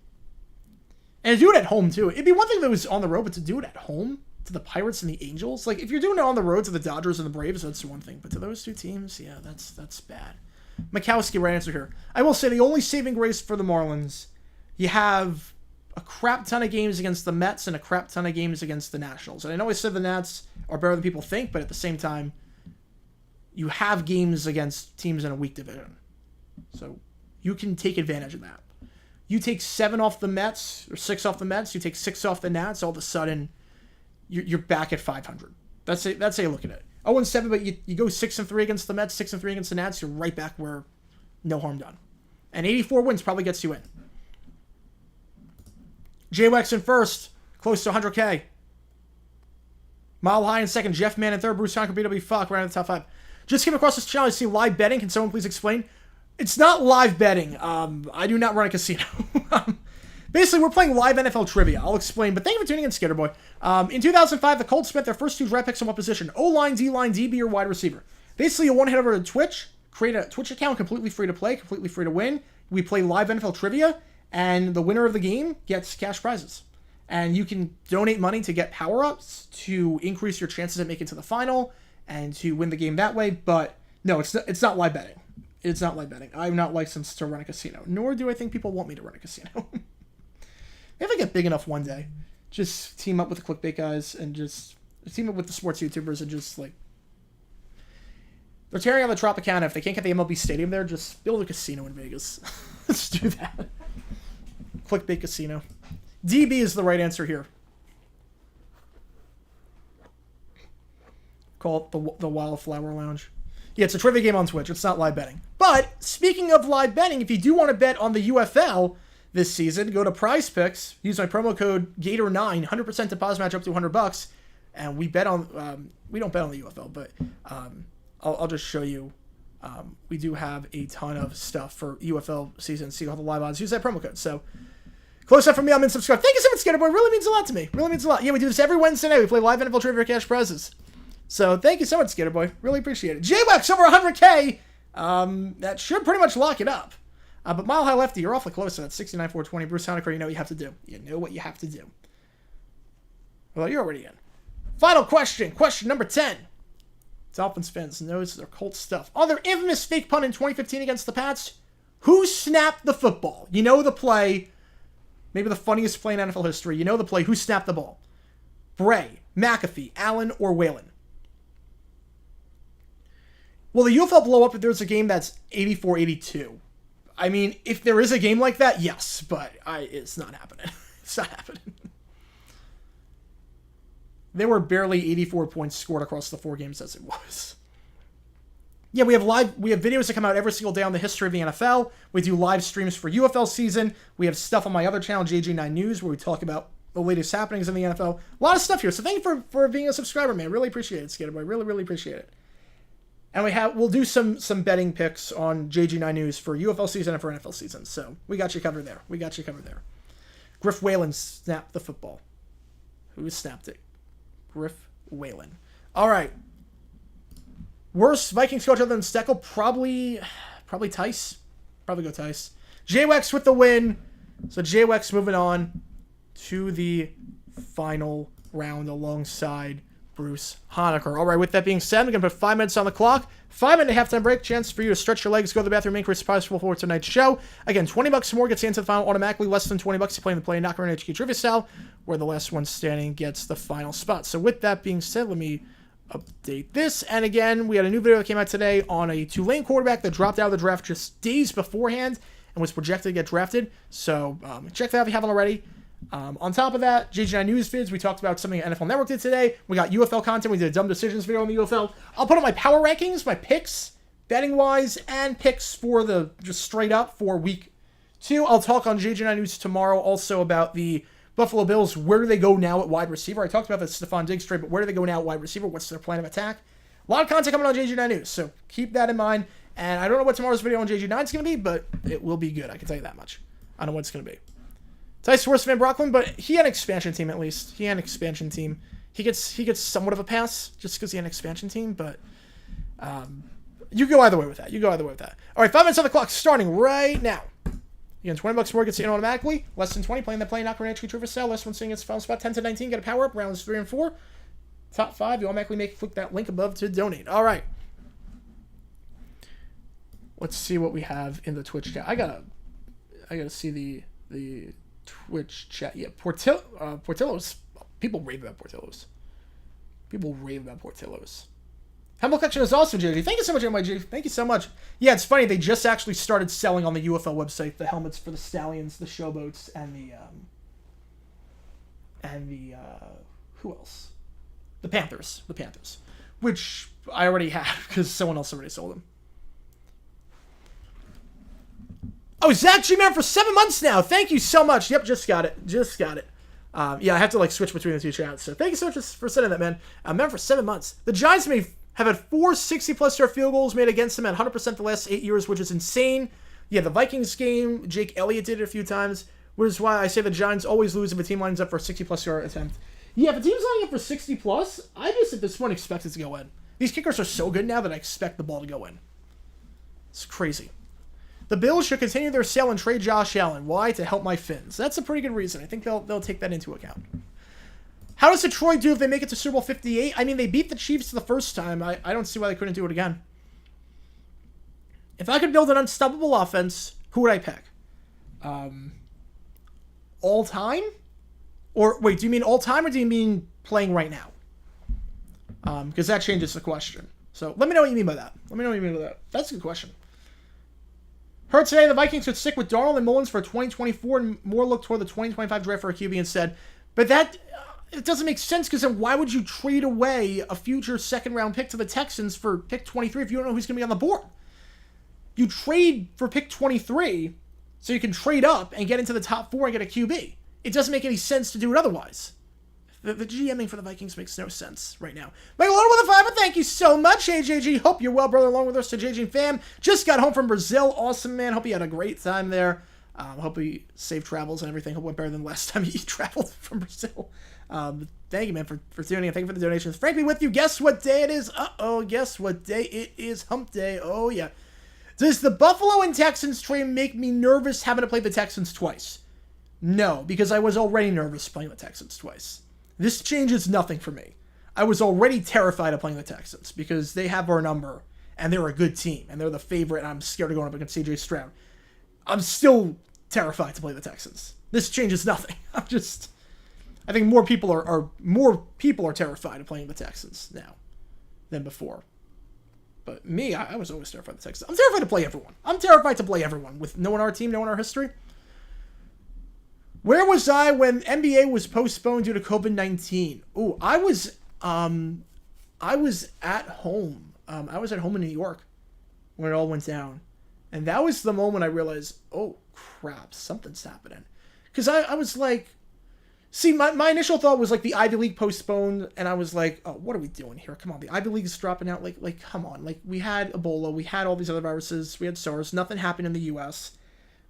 And to do it at home, too. It'd be one thing if it was on the road, but to do it at home to the Pirates and the Angels? Like, if you're doing it on the road to the Dodgers and the Braves, that's one thing. But to those 2 teams, yeah, that's bad. Mikowski, right answer here. I will say the only saving grace for the Marlins, you have a crap ton of games against the Mets and a crap ton of games against the Nationals. And I know I said the Nats are better than people think, but at the same time, you have games against teams in a weak division. So you can take advantage of that. You take 7 off the Mets, or 6 off the Mets, you take 6 off the Nats, all of a sudden, you're back at 500. That's how you look at it. 0-7, but you go 6-3 against the Mets, 6-3 against the Nats, you're right back where no harm done. And 84 wins probably gets you in. J-Wax in first, close to 100K. Mile High in second, Jeff Mann in third, Bruce Honker, BW Fuck, right in the top 5. Just came across this channel, I see live betting. Can someone please explain? It's not live betting. I do not run a casino. Basically, we're playing live NFL trivia. I'll explain, but thank you for tuning in, Skitterboy. In 2005, the Colts spent their first 2 draft picks on what position? O-line, D-line, DB, or wide receiver. Basically, you want to head over to Twitch, create a Twitch account, completely free to play, completely free to win. We play live NFL trivia, and the winner of the game gets cash prizes. And you can donate money to get power-ups, to increase your chances at making it to the final, and to win the game that way. But no, it's not live betting. It's not live betting. I'm not licensed to run a casino, nor do I think people want me to run a casino. If I get big enough one day, just team up with the clickbait guys and just team up with the sports YouTubers and just like they're tearing on the Tropicana. If they can't get the MLB Stadium there, just build a casino in Vegas. Let's do that. Clickbait casino. DB is the right answer here. Call it the Wildflower Lounge. Yeah, it's a trivia game on Twitch. It's not live betting. But speaking of live betting, if you do want to bet on the UFL this season, go to Prize Picks. Use my promo code Gator9. 100% deposit match up to $100. and we bet on we don't bet on the UFL, but I'll just show you. We do have a ton of stuff for UFL season. See all the live odds. Use that promo code. So close up for me. I'm in subscribe. Thank you so much, Skater Boy. Really means a lot to me. Really means a lot. Yeah, we do this every Wednesday night. We play live NFL trivia for cash prizes. So thank you so much, Skater Boy. Really appreciate it. JWEX over 100K. That should pretty much lock it up. But Mile High Lefty, you're awfully close to that 69-420. Bruce Honecker, you know what you have to do. You know what you have to do. Well, you're already in. Final question. Question number 10. Dolphins fans knows their Colts stuff. On their infamous fake punt in 2015 against the Pats, who snapped the football? You know the play. Maybe the funniest play in NFL history. You know the play. Who snapped the ball? Bray, McAfee, Allen, or Whalen? Will the UFL blow up if there's a game that's 84-82? I mean, if there is a game like that, yes, but it's not happening. It's not happening. There were barely 84 points scored across the 4 games as it was. Yeah, we have videos that come out every single day on the history of the NFL. We do live streams for UFL season. We have stuff on my other channel, JG9 News, where we talk about the latest happenings in the NFL. A lot of stuff here. So thank you for being a subscriber, man. Really appreciate it, Skater Boy. Really, really appreciate it. And we'll do some betting picks on JG9 News for UFL season and for NFL season. So we got you covered there. Griff Whalen snapped the football. Who snapped it? Griff Whalen. All right. Worst Vikings coach other than Steckel? Probably Tice. Probably go Tice. JWEX with the win. So JWEX moving on to the final round alongside Bruce Honecker. All right, with that being said, I'm going to put 5 minutes on the clock. 5-minute halftime break. Chance for you to stretch your legs, go to the bathroom, make a surprise for tonight's show. Again, $20 more gets you into the final automatically. Less than $20, you play in the Play Knocker and HQ Trivia style, where the last one standing gets the final spot. So with that being said, let me update this. And again, we had a new video that came out today on a Tulane quarterback that dropped out of the draft just days beforehand and was projected to get drafted. So check that out if you haven't already. On top of that, JG9 News vids, we talked about something NFL Network did today. We got UFL content. We did a Dumb Decisions video on the UFL. I'll put up my power rankings, my picks, betting-wise, and picks for the just straight up for week 2. I'll talk on JG9 News tomorrow also about the Buffalo Bills. Where do they go now at wide receiver? I talked about the Stephon Diggs trade, but where do they go now at wide receiver? What's their plan of attack? A lot of content coming on JG9 News, so keep that in mind. And I don't know what tomorrow's video on JG9 is going to be, but it will be good. I can tell you that much. I don't know what it's going to be. Tice worse Van Brocklin, but he had an expansion team at least. He had an expansion team. He gets somewhat of a pass just because he had an expansion team, but you go either way with that. All right, 5 minutes on the clock, starting right now. Again, $20 more gets you in automatically. Less than 20 playing the Play Knocker and HQ Trivia style. Less one seeing its final spot. 10 to 19 get a power up. Rounds 3 and 4. Top 5 you automatically click that link above to donate. All right. Let's see what we have in the Twitch chat. I gotta see the Twitch chat. Yeah, Portillo's. People rave about Portillo's. Helmet collection is awesome, JJ. Thank you so much, MYG. Thank you so much. Yeah, it's funny. They just actually started selling on the UFL website the helmets for the Stallions, the Showboats, and the who else? The Panthers. Which I already have because someone else already sold them. Oh, Zach G-Man for 7 months now. Thank you so much. Yep, just got it. Yeah, I have to switch between the two chats. So thank you so much for sending that, man. Man, for 7 months. The Giants have had 4 60-plus yard field goals made against them at 100% the last 8 years, which is insane. Yeah, the Vikings game, Jake Elliott did it a few times, which is why I say the Giants always lose if a team lines up for a 60-plus yard attempt. Yeah, if a team's lining up for 60-plus, I just at this point expect it to go in. These kickers are so good now that I expect the ball to go in. It's crazy. The Bills should continue their sale and trade Josh Allen. Why? To help my Finns. That's a pretty good reason. I think they'll take that into account. How does Detroit do if they make it to Super Bowl 58? I mean, they beat the Chiefs the first time. I don't see why they couldn't do it again. If I could build an unstoppable offense, who would I pick? All time? Or, wait, do you mean all time or do you mean playing right now? Because that changes the question. So let me know what you mean by that. That's a good question. Heard today the Vikings could stick with Darnold and Mullins for 2024 and more look toward the 2025 draft for a QB instead. But that it doesn't make sense because then why would you trade away a future second-round pick to the Texans for pick 23 if you don't know who's going to be on the board? You trade for pick 23 so you can trade up and get into the top 4 and get a QB. It doesn't make any sense to do it otherwise. The GMing for the Vikings makes no sense right now. Michael Little with a 5, thank you so much, AJG. Hope you're well, brother, along with us to JG fam. Just got home from Brazil. Awesome, man. Hope you had a great time there. Hope you safe travels and everything. Hope it went better than last time you traveled from Brazil. Thank you, man, for tuning in. Thank you for the donations. Frankly, with you, guess what day it is? Guess what day it is? Hump day. Oh, yeah. Does the Buffalo and Texans trade make me nervous having to play the Texans twice? No, because I was already nervous playing the Texans twice. This changes nothing for me. I was already terrified of playing the Texans because they have our number and they're a good team and they're the favorite and I'm scared of going up against CJ Stroud. I'm still terrified to play the Texans. This changes nothing. I think more people are terrified of playing the Texans now than before. But me, I was always terrified of the Texans. I'm terrified to play everyone. I'm terrified to play everyone with knowing our team, knowing our history. Where was I when NBA was postponed due to COVID-19? Ooh, I was at home. I was at home in New York when it all went down. And that was the moment I realized, oh, crap, something's happening. Because I was like, see, my initial thought was like the Ivy League postponed, and I was like, oh, what are we doing here? Come on, the Ivy League is dropping out. Like, come on. Like, we had Ebola, we had all these other viruses, we had SARS, nothing happened in the U.S.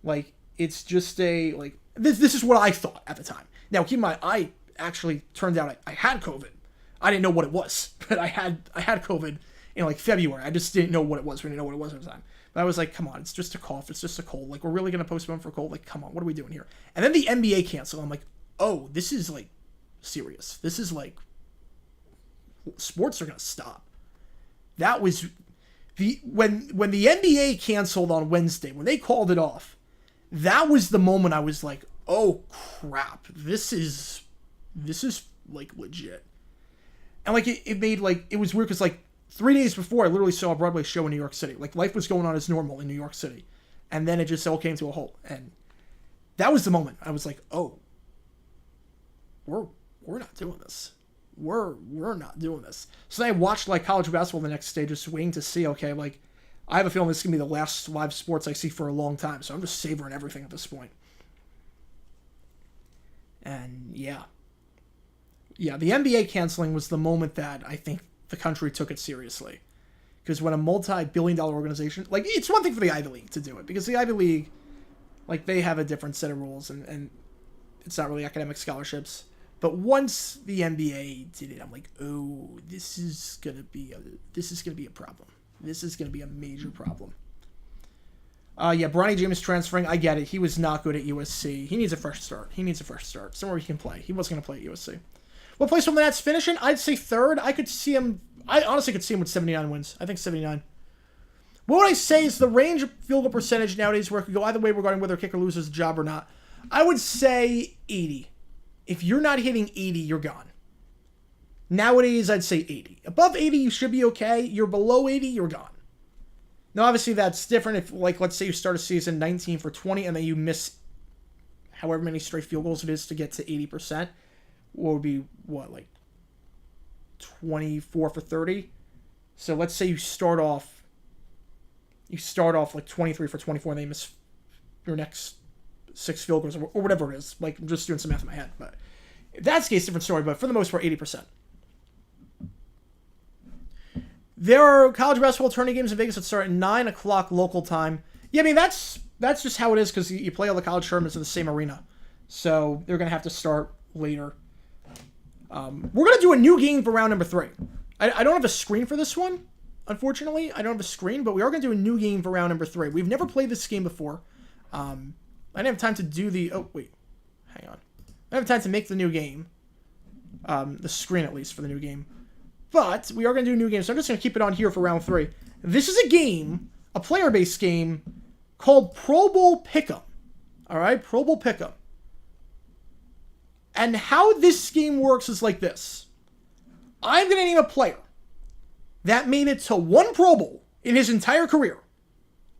Like, it's just This is what I thought at the time. Now, keep in mind, I actually turned out I had COVID. I didn't know what it was, but I had COVID in like February. I just didn't know what it was. We didn't know what it was at the time. But I was like, come on, it's just a cough. It's just a cold. Like, we're really going to postpone for a cold? Like, come on, what are we doing here? And then the NBA canceled. I'm like, oh, this is like serious. This is like, sports are going to stop. That was when the NBA canceled on Wednesday, when they called it off, that was the moment I was like, oh crap, this is like legit. And like it made like, it was weird because like 3 days before I literally saw a Broadway show in New York City. Like life was going on as normal in New York City. And then it just all came to a halt. And that was the moment I was like, oh, we're not doing this. We're not doing this. So then I watched like college basketball the next day, just waiting to see, okay, like I have a feeling this is going to be the last live sports I see for a long time. So I'm just savoring everything at this point. And yeah, the NBA canceling was the moment that I think the country took it seriously. Because when a multi-billion-dollar organization, like, it's one thing for the Ivy League to do it, because the Ivy League, like, they have a different set of rules, and it's not really academic scholarships. But once the NBA did it, I'm like, oh, this is gonna be a problem. This is gonna be a major problem. Yeah, Bronny James transferring. I get it. He was not good at USC. He needs a fresh start. Somewhere he can play. He wasn't gonna play at USC. What place will the Nats finish in? I'd say third. I honestly could see him with 79 wins. I think 79. What would I say is the range of field goal percentage nowadays where it could go either way regarding whether a kicker loses a job or not? I would say 80. If you're not hitting 80, you're gone. Nowadays, I'd say 80. Above 80, you should be okay. You're below 80, you're gone. Now, obviously, that's different if, like, let's say you start a season 19 for 20 and then you miss however many straight field goals it is to get to 80%. What would be, like 24 for 30? So let's say you start off like 23 for 24 and then you miss your next 6 field goals or whatever it is. Like, I'm just doing some math in my head. But if that's the case, different story. But for the most part, 80%. There are college basketball tourney games in Vegas that start at 9 o'clock local time. Yeah, I mean, that's just how it is because you play all the college tournaments in the same arena. So they're going to have to start later. We're going to do a new game for round number 3. I don't have a screen for this one, unfortunately. I don't have a screen, but we are going to do a new game for round number 3. We've never played this game before. I didn't have time to do the... Oh, wait. Hang on. I didn't have time to make the new game. The screen, at least, for the new game. But we are going to do a new game, so I'm just going to keep it on here for round 3. This is a game, a player-based game, called Pro Bowl Pick'em. Alright? Pro Bowl Pick'em. And how this game works is like this. I'm going to name a player that made it to one Pro Bowl in his entire career.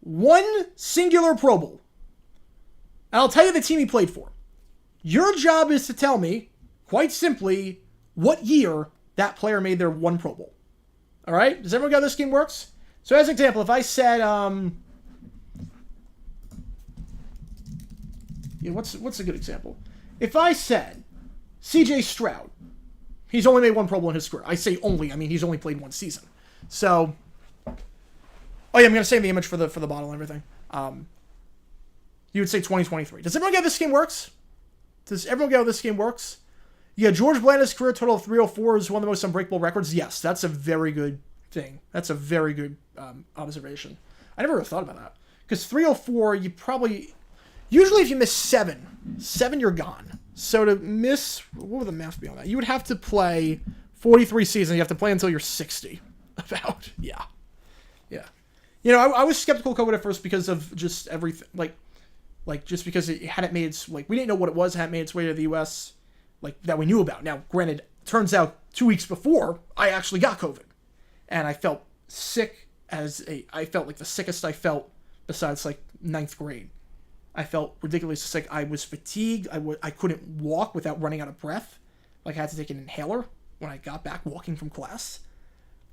One singular Pro Bowl. And I'll tell you the team he played for. Your job is to tell me, quite simply, what year that player made their one Pro Bowl. Alright? Does everyone get how this game works? So as an example, if I said, yeah, what's a good example? If I said CJ Stroud He's only made one Pro Bowl in his career. I say only. I mean, he's only played one season. So, oh yeah, I'm going to save the image for the bottle and everything. You would say 2023. Does everyone get how this game works? Does everyone get how this game works? Yeah, George Blanda's career total of 304 is one of the most unbreakable records. Yes, that's a very good thing. That's a very good observation. I never really thought about that. Because 304, you probably... Usually if you miss 7, you're gone. So to miss... What would the math be on that? You would have to play 43 seasons. You have to play until you're 60. About. Yeah. Yeah. You know, I was skeptical of COVID at first because of just everything. Like just because it hadn't made its... Like, we didn't know what it was. It hadn't made its way to the U.S. Like, that we knew about. Now, granted, turns out 2 weeks before, I actually got COVID. And I felt sick I felt like the sickest I felt besides, like, 9th grade. I felt ridiculously sick. I was fatigued. I couldn't walk without running out of breath. Like, I had to take an inhaler when I got back walking from class.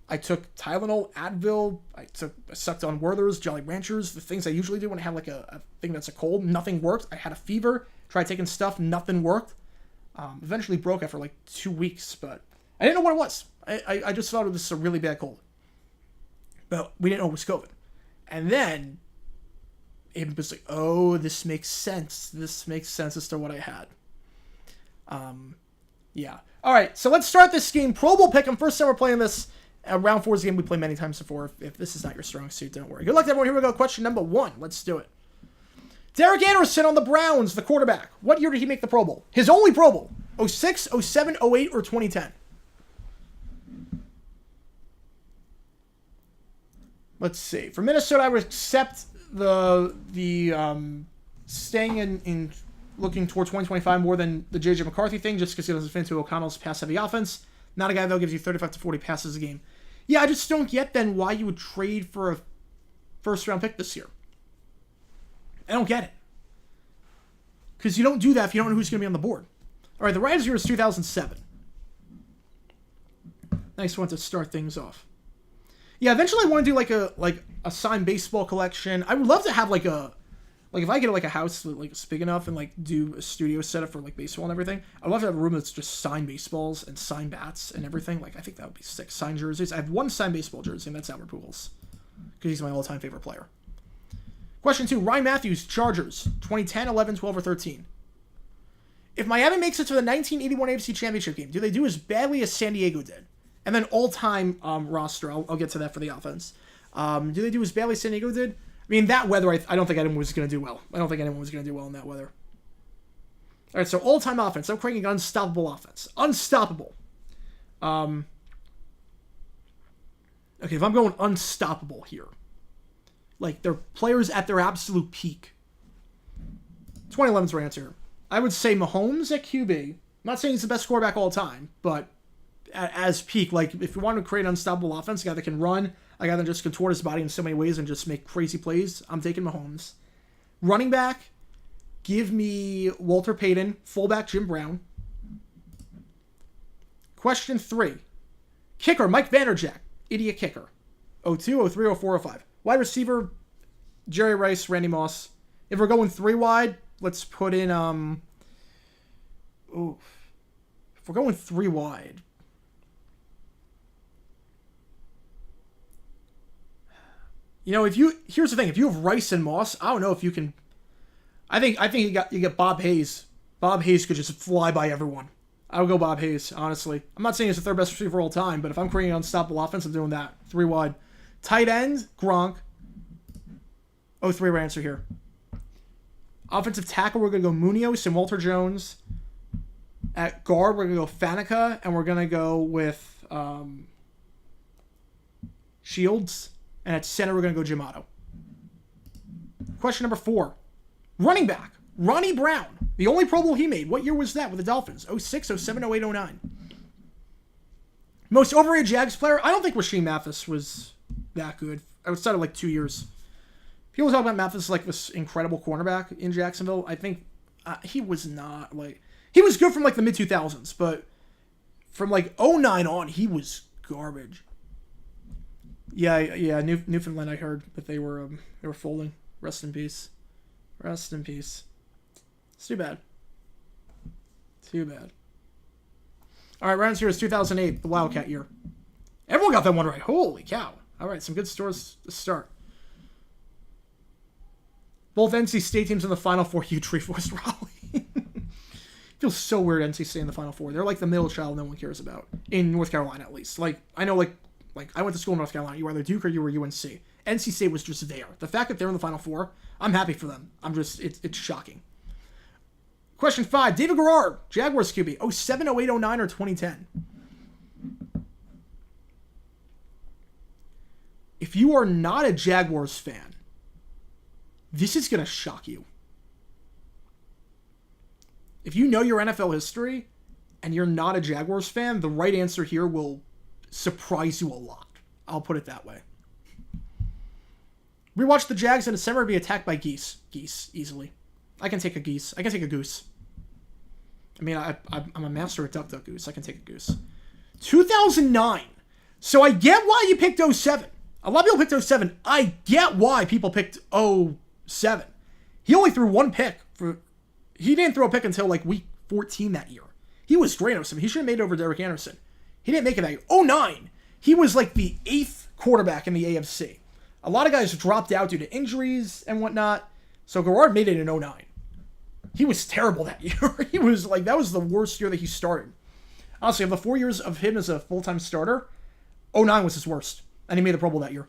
I took Tylenol, Advil. I sucked on Werther's, Jolly Ranchers, the things I usually do when I have, like, a thing that's a cold. Nothing worked. I had a fever. Tried taking stuff. Nothing worked. Eventually broke after, like, 2 weeks, but I didn't know what it was. I just thought it was a really bad cold. But we didn't know it was COVID. And then it was like, oh, this makes sense. This makes sense as to what I had. Yeah. All right, so let's start this game. Pro Bowl pick'em. First time we're playing this. Round 4 is a game we played many times before. If this is not your strong suit, don't worry. Good luck, everyone. Here we go. Question number 1. Let's do it. Derek Anderson on the Browns, the quarterback. What year did he make the Pro Bowl? His only Pro Bowl. 06, 07, 08, or 2010? Let's see. For Minnesota, I would accept the staying in looking toward 2025 more than the JJ McCarthy thing, just because he doesn't fit into O'Connell's pass-heavy offense. Not a guy that gives you 35 to 40 passes a game. Yeah, I just don't get then why you would trade for a first-round pick this year. I don't get it. Because you don't do that if you don't know who's going to be on the board. All right, the Riders year is 2007. Nice one to start things off. Yeah, eventually I want to do like a signed baseball collection. I would love to have like if I get like a house like big enough and like do a studio setup for like baseball and everything. I'd love to have a room that's just signed baseballs and signed bats and everything. Like I think that would be sick. Signed jerseys. I have one signed baseball jersey and that's Albert Pujols because he's my all-time favorite player. Question 2, Ryan Matthews, Chargers, 2010, 11, 12, or 13. If Miami makes it to the 1981 AFC Championship game, do they do as badly as San Diego did? And then all-time roster, I'll get to that for the offense. Do they do as badly as San Diego did? I mean, that weather, I don't think anyone was going to do well. I don't think anyone was going to do well in that weather. All right, so all-time offense. I'm creating an unstoppable offense. Unstoppable. Okay, if I'm going unstoppable here, like they're players at their absolute peak. 2011's right answer. I would say Mahomes at QB. I'm not saying he's the best quarterback all time, but as peak, like if you want to create an unstoppable offense, a guy that can run, a guy that just contort his body in so many ways and just make crazy plays, I'm taking Mahomes. Running back, give me Walter Payton. Fullback, Jim Brown. Question 3. Kicker, Mike Vanderjagt. Idiot kicker. 02, 03, 04, 05. Wide receiver, Jerry Rice, Randy Moss. If we're going 3 wide, let's put in, if we're going 3 wide. You know, here's the thing, if you have Rice and Moss, I don't know if you can, I think you get Bob Hayes. Bob Hayes could just fly by everyone. I would go Bob Hayes, honestly. I'm not saying he's the 3rd best receiver of all time, but if I'm creating an unstoppable offense, I'm doing that. 3 wide. Tight end, Gronk. 03 right answer here. Offensive tackle, we're going to go Munoz and Walter Jones. At guard, we're going to go Faneca, and we're going to go with Shields. And at center, we're going to go Giamotto. Question number 4. Running back, Ronnie Brown. The only Pro Bowl he made. What year was that with the Dolphins? 06, 07, 08, 09. Most overrated Jags player? I don't think Rasheem Mathis was that good. Outside of like 2 years. People talk about Mathis like this incredible cornerback in Jacksonville. I think he was not like... He was good from like the mid-2000s, but from like 09 on, he was garbage. Yeah, Newfoundland, I heard that they were folding. Rest in peace. Rest in peace. It's too bad. Too bad. All right, rounds here is 2008, the Wildcat year. Everyone got that one right. Holy cow. All right, some good scores to start. Both NC State teams in the Final Four, huge Treforced Raleigh. Feels so weird NC State in the Final Four. They're like the middle child no one cares about. In North Carolina, at least. Like, I know, like I went to school in North Carolina. You were either Duke or you were UNC. NC State was just there. The fact that they're in the Final Four, I'm happy for them. It's shocking. Question 5. David Garrard, Jaguars QB. 07, 08, 09, or 2010? If you are not a Jaguars fan, this is going to shock you. If you know your NFL history and you're not a Jaguars fan, the right answer here will surprise you a lot. I'll put it that way. We watched the Jags in December be attacked by geese. Geese, easily. I can take a geese. I can take a goose. I mean, I'm a master at duck goose. I can take a goose. 2009. So I get why you picked 07. A lot of people picked 07. I get why people picked 07. He only threw one pick. He didn't throw a pick until like week 14 that year. He was great in 07. He should have made it over Derek Anderson. He didn't make it that year. 09. He was like the 8th quarterback in the AFC. A lot of guys dropped out due to injuries and whatnot. So Garrard made it in 09. He was terrible that year. He was like, that was the worst year that he started. Honestly, of the 4 years of him as a full-time starter, 09 was his worst. And he made the Pro Bowl that year.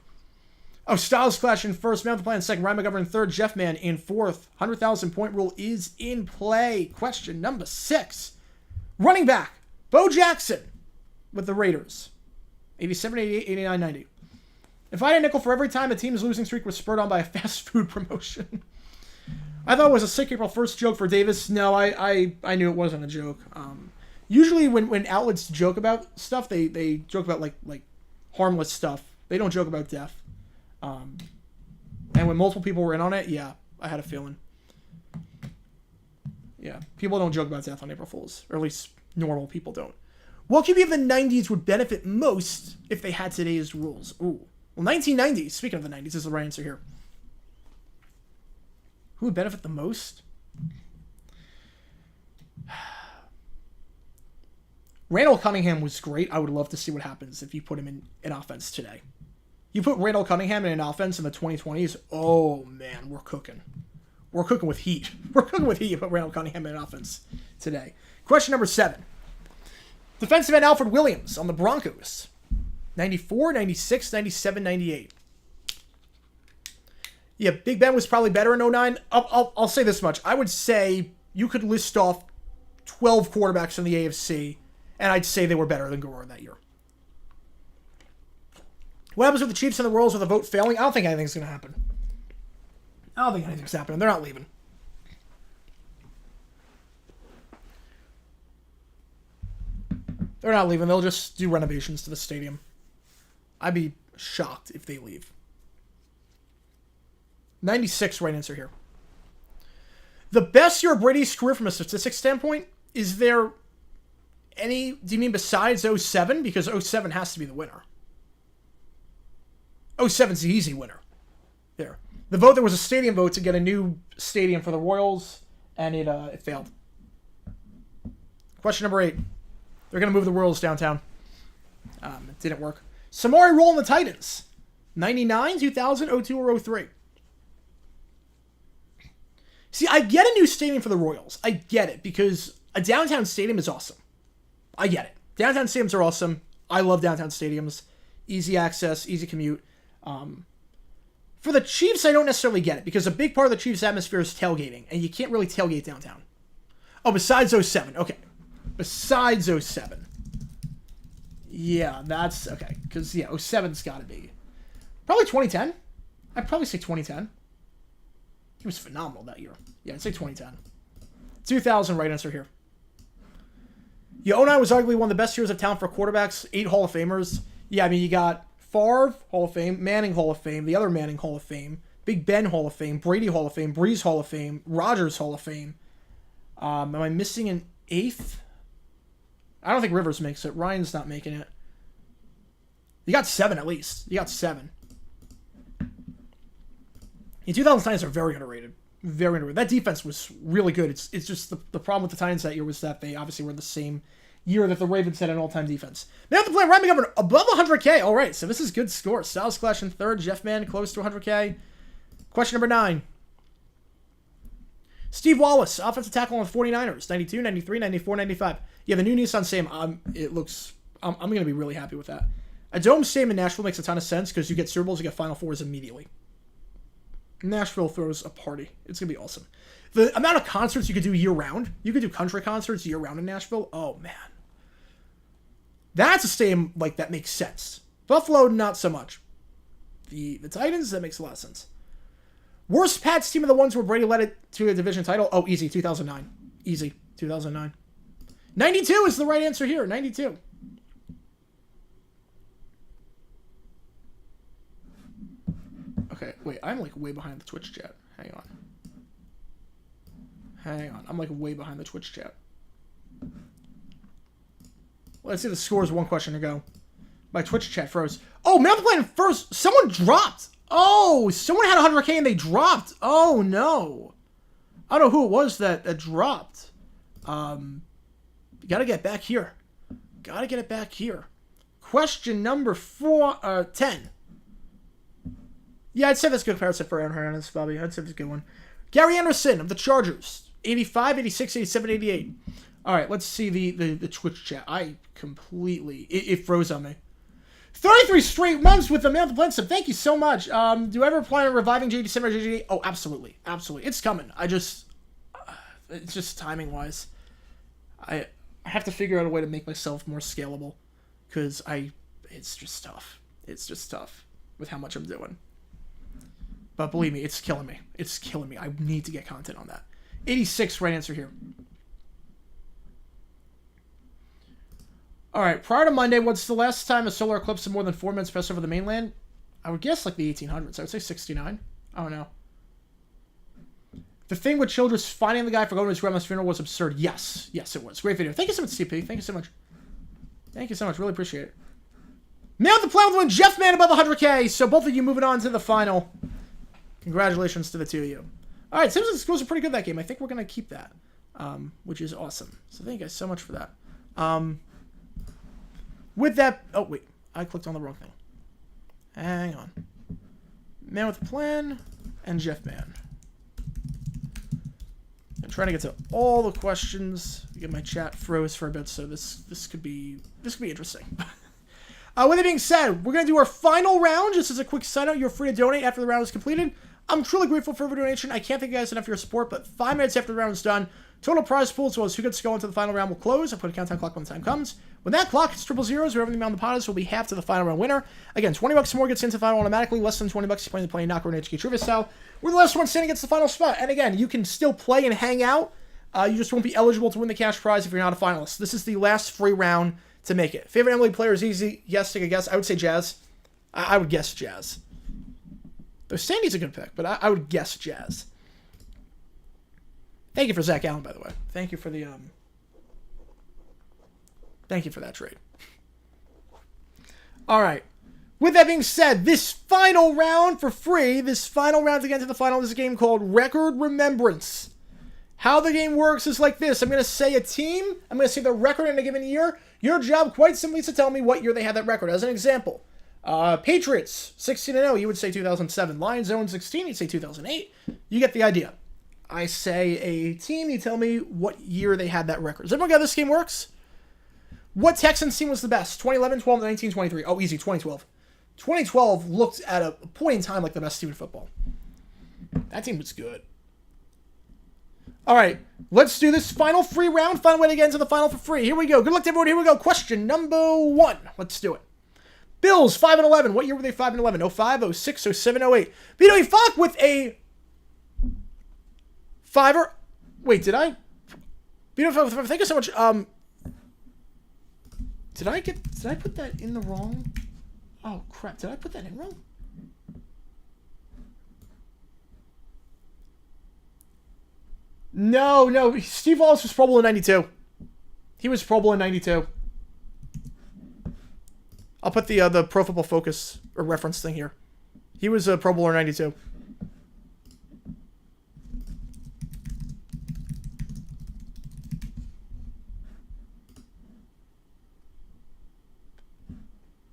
Styles Clash in first, Mountain Plan in second, Ryan McGovern in third, Jeff Man in fourth. 100,000 point rule is in play. Question number 6. Running back, Bo Jackson with the Raiders. 87, 88, 89, 90. If I had a nickel for every time a team's losing streak was spurred on by a fast food promotion. I thought it was a sick April 1st joke for Davis. No, I knew it wasn't a joke. Usually when outlets joke about stuff, they joke about like harmless stuff. They don't joke about death. And when multiple people were in on it, yeah, I had a feeling. Yeah, people don't joke about death on April Fools, or at least normal people don't. What QB of the 90s would benefit most if they had today's rules? Ooh. Well, 1990s, speaking of the 90s, is the right answer here. Who would benefit the most? Randall Cunningham was great. I would love to see what happens if you put him in an offense today. You put Randall Cunningham in an offense in the 2020s, oh man, we're cooking. We're cooking with heat. We're cooking with heat. You put Randall Cunningham in an offense today. Question number 7. Defensive end Alfred Williams on the Broncos. 94, 96, 97, 98. Yeah, Big Ben was probably better in 09. I'll say this much. I would say you could list off 12 quarterbacks in the AFC, and I'd say they were better than Garrard that year. What happens with the Chiefs and the Royals with a vote failing? I don't think anything's going to happen. I don't think anything's happening. They're not leaving. They're not leaving. They'll just do renovations to the stadium. I'd be shocked if they leave. 96, right answer here. The best year of Brady's career from a statistics standpoint, is there any, do you mean besides 07? Because 07 has to be the winner. 07's the easy winner. There. The vote, there was a stadium vote to get a new stadium for the Royals, and it failed. Question number 8. They're going to move the Royals downtown. It didn't work. Samori Roll in the Titans. 99, 2000, 02, or 03. See, I get a new stadium for the Royals. I get it, because a downtown stadium is awesome. I get it. Downtown stadiums are awesome. I love downtown stadiums. Easy access, easy commute. For the Chiefs, I don't necessarily get it, because a big part of the Chiefs' atmosphere is tailgating, and you can't really tailgate downtown. Oh, besides 07. Okay. Besides 07. Yeah, that's... Okay, because, yeah, 07's got to be... Probably 2010. I'd probably say 2010. He was phenomenal that year. Yeah, I'd say 2010. 2000, right answer here. Yeah, 09 was arguably one of the best years of talent for quarterbacks. 8 Hall of Famers. Yeah, I mean, you got Favre, Hall of Fame, Manning, Hall of Fame, the other Manning, Hall of Fame, Big Ben, Hall of Fame, Brady, Hall of Fame, Breeze, Hall of Fame, Rodgers, Hall of Fame. Am I missing an 8th? I don't think Rivers makes it. Ryan's not making it. You got 7 at least. You got 7. The 2000 Titans are very underrated. Very underrated. That defense was really good. It's just the problem with the Titans that year was that they obviously were the same year that the Ravens had an all-time defense. They have to play Ryan McGovern above 100K. All right, so this is good score. Styles Clash in third. Jeff Mann close to 100K. Question number 9. Steve Wallace, offensive tackle on the 49ers. 92, 93, 94, 95. Yeah, the new Nissan Sam, it looks... I'm going to be really happy with that. A dome stadium in Nashville makes a ton of sense because you get Super Bowls, you get Final Fours immediately. Nashville throws a party. It's going to be awesome. The amount of concerts you could do year-round. You could do country concerts year-round in Nashville. Oh, man. That's a stadium like that makes sense. Buffalo, not so much. The Titans, that makes a lot of sense. Worst Pats team are the ones where Brady led it to a division title. Oh, easy. 2009. Easy. 2009. 92 is the right answer here. 92. Okay, wait. I'm like way behind the Twitch chat. Hang on. I'm like way behind the Twitch chat. Let's see the scores. One question to go. My Twitch chat froze. Oh, Mountain Planet first. Someone dropped. Oh, someone had 100K and they dropped. Oh, no. I don't know who it was that dropped. You gotta get back here. Gotta get it back here. Question number 10. Yeah, I'd say that's a good comparison for Aaron Hernandez, Bobby. I'd say that's a good one. Gary Anderson of the Chargers. 85, 86, 87, 88. All right, let's see the Twitch chat. I completely... It froze on me. 33 straight months with the Mountain Planet sub. Thank you so much. Do I ever plan on reviving JG9 or JG9? Oh, absolutely. Absolutely. It's coming. It's just timing-wise. I have to figure out a way to make myself more scalable. Because it's just tough. It's just tough with how much I'm doing. But believe me, it's killing me. It's killing me. I need to get content on that. 86, right answer here. All right, prior to Monday, what's the last time a solar eclipse of more than 4 minutes passed over the mainland? I would guess like the 1800s. I would say 69. I don't know. The thing with Childress finding the guy for going to his grandma's funeral was absurd. Yes. Yes, it was. Great video. Thank you so much, CP. Thank you so much. Thank you so much. Really appreciate it. Now the plan with one, Jeff Mann above 100K. So both of you moving on to the final. Congratulations to the two of you. All right, seems like the scores are pretty good that game. I think we're going to keep that, which is awesome. So thank you guys so much for that. With that... Oh, wait. I clicked on the wrong thing. Hang on. Man with a Plan and Jeff Mann. I'm trying to get to all the questions. Again, my chat froze for a bit, so this could be interesting. With it being said, we're going to do our final round. Just as a quick sign out, you're free to donate after the round is completed. I'm truly grateful for every donation. I can't thank you guys enough for your support, but 5 minutes after the round is done, total prize pool as well as who gets to go into the final round will close. I'll put a countdown clock when the time comes. When that clock hits triple zeros, wherever the amount of the pot is, will be half to the final round winner. Again, $20 more gets into the final automatically. Less than $20, you're playing knocker and HK Trivia style. We're the last one standing gets the final spot. And again, you can still play and hang out. You just won't be eligible to win the cash prize if you're not a finalist. This is the last free round to make it. Favorite MLB player is easy. Yes, take a guess. I would say Jazz. I would guess Jazz. Though Sandy's a good pick, but I would guess Jazz. Thank you for Zach Allen, by the way. Thank you for the Thank you for that trade. All right. With that being said, this final round for free, this final round to get to the final is a game called Record Remembrance. How the game works is like this. I'm going to say a team. I'm going to say the record in a given year. Your job, quite simply, is to tell me what year they had that record. As an example, Patriots, 16-0, you would say 2007. Lions 0-16, you'd say 2008. You get the idea. I say a team, you tell me what year they had that record. Does everyone get how this game works? What Texans team was the best? 2011, 12, 19, 23. Oh, easy, 2012. 2012 looked at a point in time like the best team in football. That team was good. All right, let's do this final free round. Final way to get into the final for free. Here we go. Good luck to everyone. Here we go. Question number 1. Let's do it. Bills, 5-11. What year were they 5-11? 05, 06, 07, 08. BW Falk with a fiver. Wait, did I? BW Falk, thank you so much. Did I put that in the wrong? Oh, crap. Did I put that in wrong? No. Steve Wallace was Pro Bowl in 92. He was Pro Bowl in 92. I'll put the Pro Football Focus or reference thing here. He was a Pro Bowler in 92.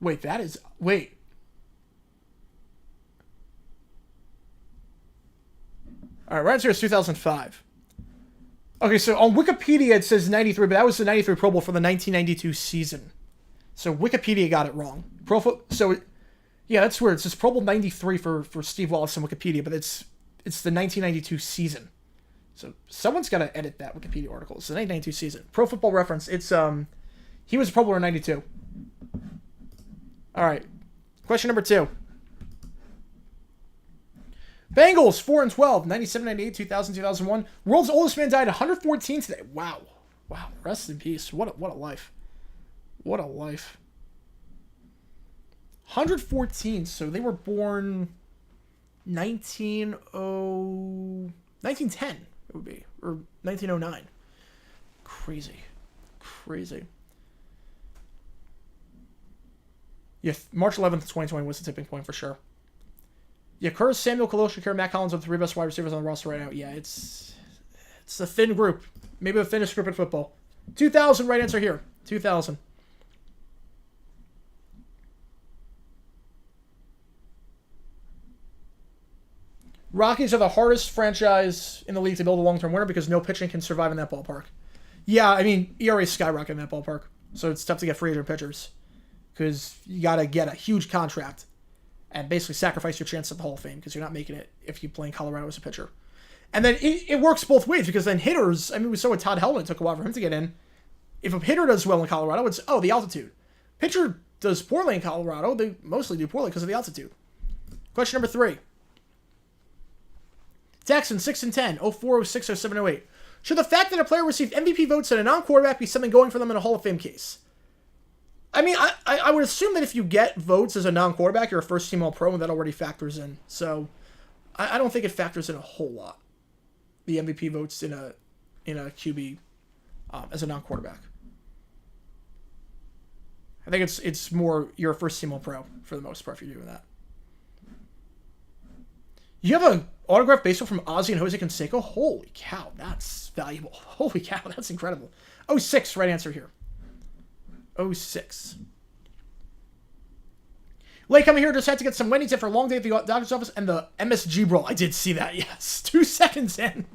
Wait, that is... Wait. All right, right answer is 2005. Okay, so on Wikipedia it says 93, but that was the 93 Pro Bowl for the 1992 season. So Wikipedia got it wrong. Yeah, that's weird. It says Pro Bowl 93 for Steve Wallace on Wikipedia, but it's the 1992 season. So someone's got to edit that Wikipedia article. It's the 1992 season. Pro Football Reference. It's he was a Pro Bowler in 92. All right. Question number 2. Bengals 4-12, 97, 98, 2000, 2001. World's oldest man died at 114 today. Wow. Wow. Rest in peace. What a life. What a life. 114. So they were born 1910 it would be, or 1909. Crazy. Yeah, March 11th, 2020 was the tipping point for sure. Yeah, Curtis, Samuel, Khalil Shakir, Matt Collins are the 3 best wide receivers on the roster right now. Yeah, it's a thin group. Maybe the thinnest group in football. 2000, right answer here. 2000. Rockies are the hardest franchise in the league to build a long-term winner because no pitching can survive in that ballpark. Yeah, I mean, ERA skyrocket in that ballpark. So it's tough to get free agent pitchers because you got to get a huge contract and basically sacrifice your chance at the Hall of Fame because you're not making it if you play in Colorado as a pitcher. And then it works both ways because then hitters, I mean, we saw with Todd Helton, it took a while for him to get in. If a hitter does well in Colorado, it's, the altitude. Pitcher does poorly in Colorado, they mostly do poorly because of the altitude. Question number 3. Texans 6-10, 04, 06, 07, 08. Should the fact that a player received MVP votes and a non-quarterback be something going for them in a Hall of Fame case? I mean, I would assume that if you get votes as a non-quarterback, you're a first-team All-Pro, and that already factors in. So, I don't think it factors in a whole lot. The MVP votes in a QB as a non-quarterback. I think it's more you're a first-team All-Pro for the most part if you're doing that. You have an autographed baseball from Ozzie and Jose Canseco? Holy cow, that's valuable. Holy cow, that's incredible. 06, right answer here. 06. Late coming here, just had to get some Wendy's after a long day at the doctor's office and the MSG brawl. I did see that, yes. 2 seconds in.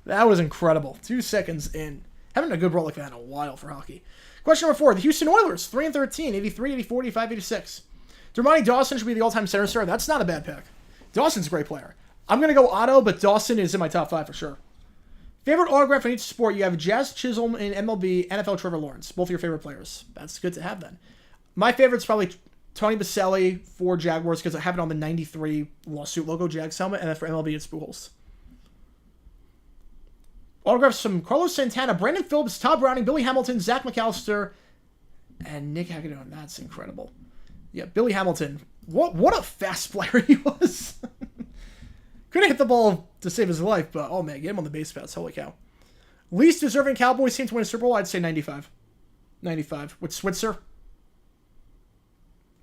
That was incredible. 2 seconds in. Haven't had a good brawl like that in a while for hockey. Question number 4. The Houston Oilers, 3-13, 83, 84, 85, 86. Dermontti Dawson should be the all-time center star. That's not a bad pick. Dawson's a great player. I'm going to go Otto, but Dawson is in my top 5 for sure. Favorite autograph in each sport? You have Jazz Chisholm in MLB, NFL Trevor Lawrence. Both of your favorite players. That's good to have then. My favorite's probably Tony Baselli for Jaguars because I have it on the 93 lawsuit logo Jags helmet, and then for MLB it's Pujols. Autographs from Carlos Santana, Brandon Phillips, Todd Browning, Billy Hamilton, Zach McAllister, and Nick Hagedorn. That's incredible. Yeah, Billy Hamilton. What a fast player he was. Couldn't hit the ball to save his life, but oh man, get him on the base paths. Holy cow. Least deserving Cowboys team to win a Super Bowl, I'd say 95. 95. With Switzer.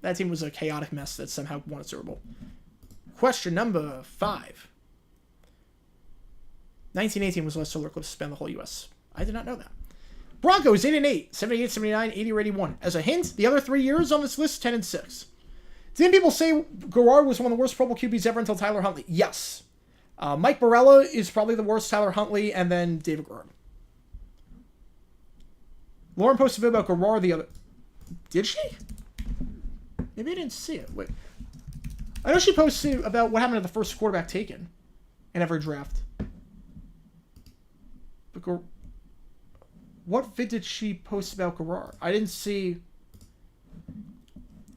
That team was a chaotic mess that somehow won a Super Bowl. Question number 5. 1918 was the last solar eclipse to span the whole U.S. I did not know that. Broncos 8-8, 78, 79, 80, or 81. As a hint, the other 3 years on this list, 10-6. Didn't people say Garrard was one of the worst Pro Bowl QBs ever until Tyler Huntley? Yes. Mike Barella is probably the worst, Tyler Huntley, and then David Garrard. Lauren posted a video about Garrard the other... Did she? Maybe I didn't see it. Wait. I know she posted about what happened to the first quarterback taken in every draft. But what vid did she post about Garrard? I didn't see...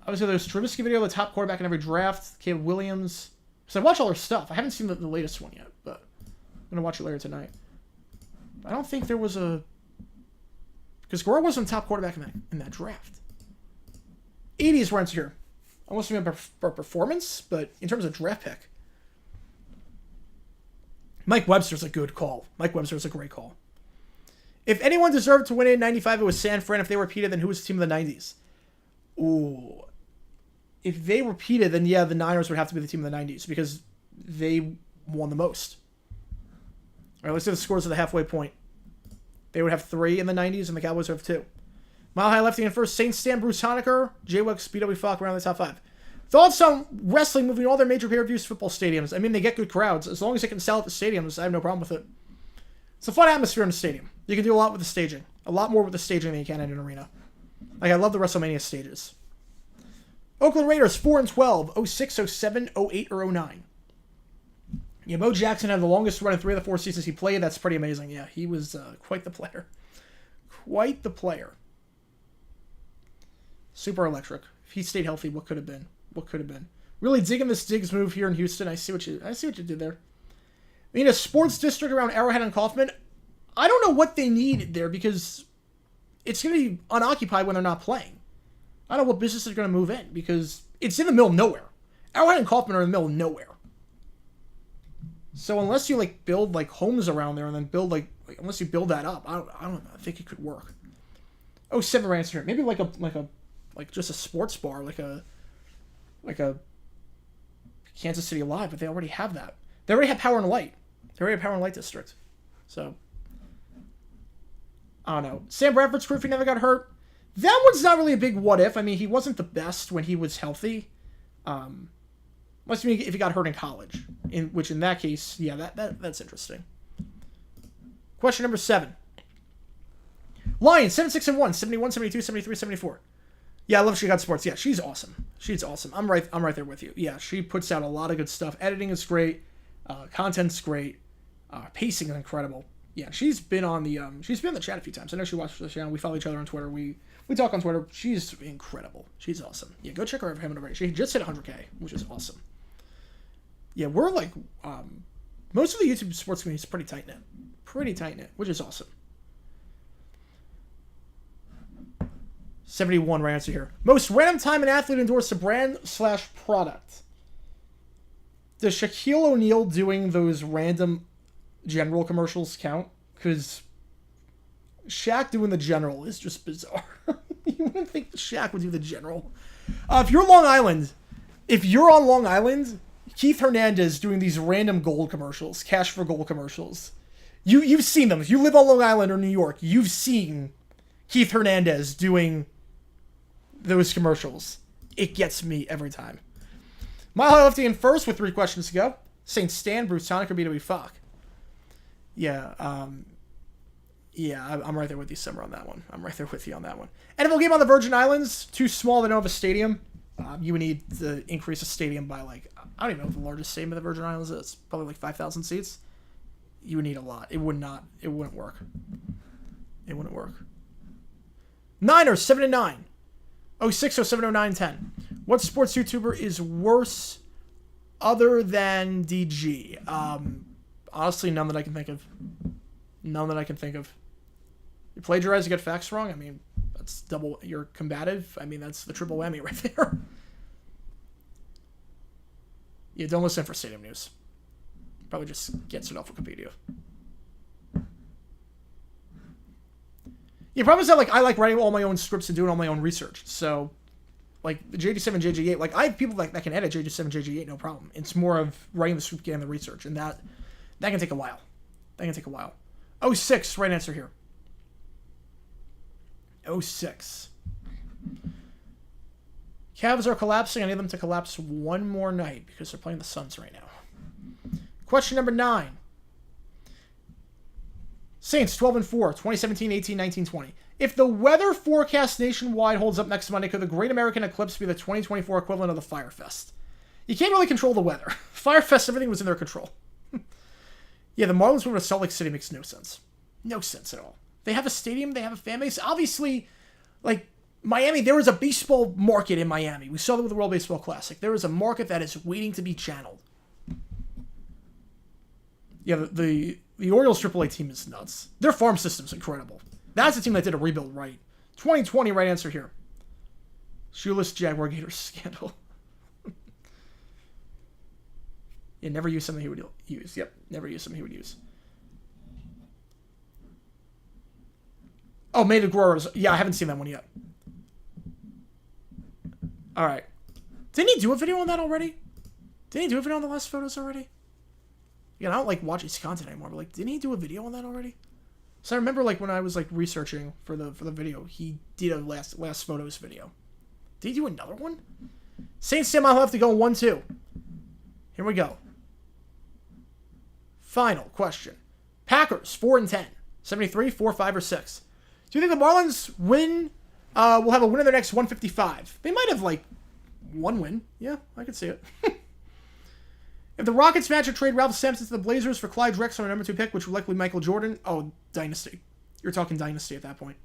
Obviously, there's Trubisky video of the top quarterback in every draft. Caleb Williams. So I watch all her stuff. I haven't seen the latest one yet, but I'm going to watch it later tonight. I don't think there was a... Because Garrard wasn't the top quarterback in that draft. 80s were here. I wasn't even about performance, but in terms of draft pick. Mike Webster's a good call. Mike Webster's a great call. If anyone deserved to win it in 95, it was San Fran. If they repeated, then who was the team of the 90s? Ooh. If they repeated, then yeah, the Niners would have to be the team of the 90s because they won the most. All right, let's do the scores of the halfway point. They would have 3 in the 90s, and the Cowboys would have 2. Mile High Lefty in first. Saint Stan, Bruce Honecker, J-Wix, BW Falk around the top 5. Thoughts on wrestling moving all their major pay-per-views to football stadiums? I mean, they get good crowds. As long as they can sell at the stadiums, I have no problem with it. It's a fun atmosphere in the stadium. You can do a lot with the staging. A lot more with the staging than you can in an arena. Like, I love the WrestleMania stages. Oakland Raiders, 4-12, 06, 07, 08, or 09. Yeah, Bo Jackson had the longest run in 3 of the 4 seasons he played. That's pretty amazing. Yeah, he was quite the player. Quite the player. Super electric. If he stayed healthy, what could have been? What could have been? Really digging this Diggs move here in Houston. I see what you did there. I mean, a sports district around Arrowhead and Kaufman. I don't know what they need there because it's going to be unoccupied when they're not playing. I don't know what businesses are going to move in because it's in the middle of nowhere. Arrowhead and Kaufman are in the middle of nowhere. So unless you like build like homes around there and then build like unless you build that up, I don't think it could work. 07 right answer. Maybe like just a sports bar, like a Kansas City Live, but they already have that. They already have Power and Light. They already have Power and Light District. So I don't know. Sam Bradford's proof he never got hurt. That one's not really a big what if. I mean, he wasn't the best when he was healthy. Must be if he got hurt in college. In that case, yeah, that's interesting. Question number 7. Lions, 7-6-1, 71, 72, 73, 74. Yeah, I love She Got Sports. Yeah, she's awesome. She's awesome. I'm right there with you. Yeah, she puts out a lot of good stuff. Editing is great. Content's great. Pacing is incredible. Yeah, she's been on the chat a few times. I know she watches the channel. We follow each other on Twitter. We talk on Twitter. She's incredible. She's awesome. Yeah, go check her out if you haven't already. She just hit 100K, which is awesome. Yeah, we're like most of the YouTube sports community is pretty tight knit. Pretty tight knit, which is awesome. 71 right answer here. Most random time an athlete endorsed a brand/product. Does Shaquille O'Neal doing those random General commercials count? Because Shaq doing the General is just bizarre. You wouldn't think Shaq would do the General. If you're on Long Island, Keith Hernandez doing these random gold commercials, cash for gold commercials. You've seen them. If you live on Long Island or New York, you've seen Keith Hernandez doing those commercials. It gets me every time. Mile High Lefty in first with 3 questions to go. Saint Stan, Bruce Tonic, or BW Falk? Yeah, I'm right there with you, Summer, on that one. I'm right there with you on that one. NFL game on the Virgin Islands. Too small. They don't have a stadium. You would need to increase a stadium by like, I don't even know what the largest stadium of the Virgin Islands is. Probably like 5,000 seats. You would need a lot. It wouldn't work. It wouldn't work. Niners, 7-9. 06, 07, 09, 10. What sports YouTuber is worse other than DG? Honestly, none that I can think of. None that I can think of. You plagiarize, you get facts wrong. I mean, that's double. You're combative. I mean, that's the triple whammy right there. Yeah, don't listen for stadium news. Probably just gets it off Wikipedia. Yeah, probably not like I like writing all my own scripts and doing all my own research. So, like the JG7, JG8, like I have people that can edit JG7, JG8, no problem. It's more of writing the script, getting the research, and that can take a while. That can take a while. 06, right answer here. 06. Cavs are collapsing. I need them to collapse one more night because they're playing the Suns right now. Question number 9. Saints 12-4, 2017, 18, 19, 20. If the weather forecast nationwide holds up next Monday, could the Great American Eclipse be the 2024 equivalent of the Fire Fest? You can't really control the weather. Fire Fest, everything was in their control. Yeah, the Marlins moving to Salt Lake City makes no sense. No sense at all. They have a stadium, they have a fan base. Obviously, like Miami, there is a baseball market in Miami. We saw that with the World Baseball Classic. There is a market that is waiting to be channeled. Yeah, the Orioles AAA team is nuts. Their farm system's incredible. That's a team that did a rebuild right. 2020, right answer here. Shoeless Jaguar Gators scandal. Yeah, never use something he would use. Yep, never use something he would use. Oh, Made of Growers. Yeah, I haven't seen that one yet. All right. Didn't he do a video on that already? Didn't he do a video on the last photos already? Yeah, I don't like watch his content anymore, but like, didn't he do a video on that already? So I remember like when I was like researching for the video, he did a last photos video. Did he do another one? Saints Stan Mile High Lefty going 1-2. Here we go. Final question. Packers 4-10. 73, 4, 5, or 6. Do you think the Marlins win? Will have a win in their next 155. They might have like one win. Yeah, I could see it. If the Rockets match or trade Ralph Sampson to the Blazers for Clyde Drexler on a number 2 pick, which would likely be Michael Jordan. Oh, dynasty. You're talking dynasty at that point.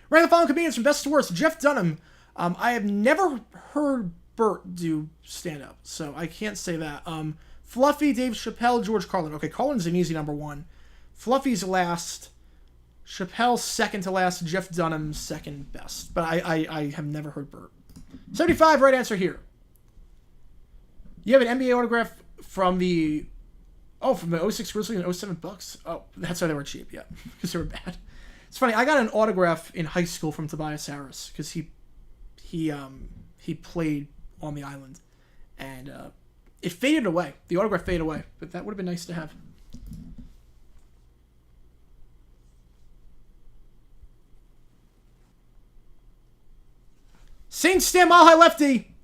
Rank the following comedians from best to worst. Jeff Dunham. I have never heard Burt do stand-up, so I can't say that. Fluffy, Dave Chappelle, George Carlin. Okay, Carlin's an easy number 1. Fluffy's last. Chappelle second to last. Jeff Dunham second best. But I have never heard Burt. 75, right answer here. You have an NBA autograph from the... Oh, from the 06 Grizzlies and 07 Bucks. Oh, that's why they were cheap, yeah. Because they were bad. It's funny, I got an autograph in high school from Tobias Harris. Because he played on the island. And it faded away. The autograph faded away. But that would have been nice to have. Saints Stan Mile High Lefty.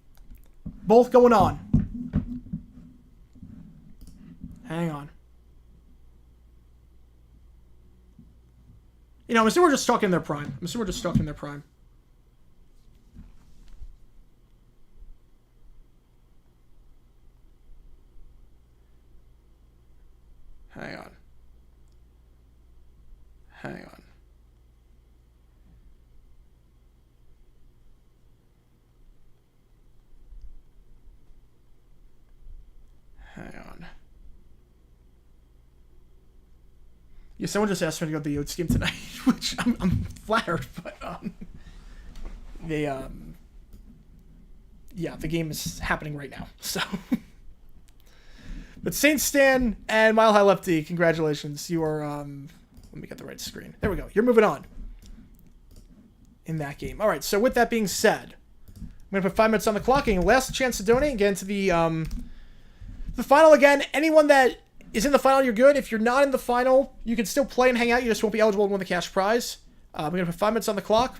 Both going on. Hang on. You know, I'm assuming we're just stuck in their prime. Hang on. Hang on. Yeah, someone just asked me to go to the Yotes game tonight, which I'm flattered, but yeah, the game is happening right now. So, but Saint Stan and Mile High Lefty, congratulations! You are let me get the right screen. There we go. You're moving on in that game. All right. So with that being said, I'm gonna put 5 minutes on the clock. And last chance to donate. Get into the final again. Anyone that is in the final, you're good. If you're not in the final, you can still play and hang out. You just won't be eligible to win the cash prize. I'm going to put 5 minutes on the clock.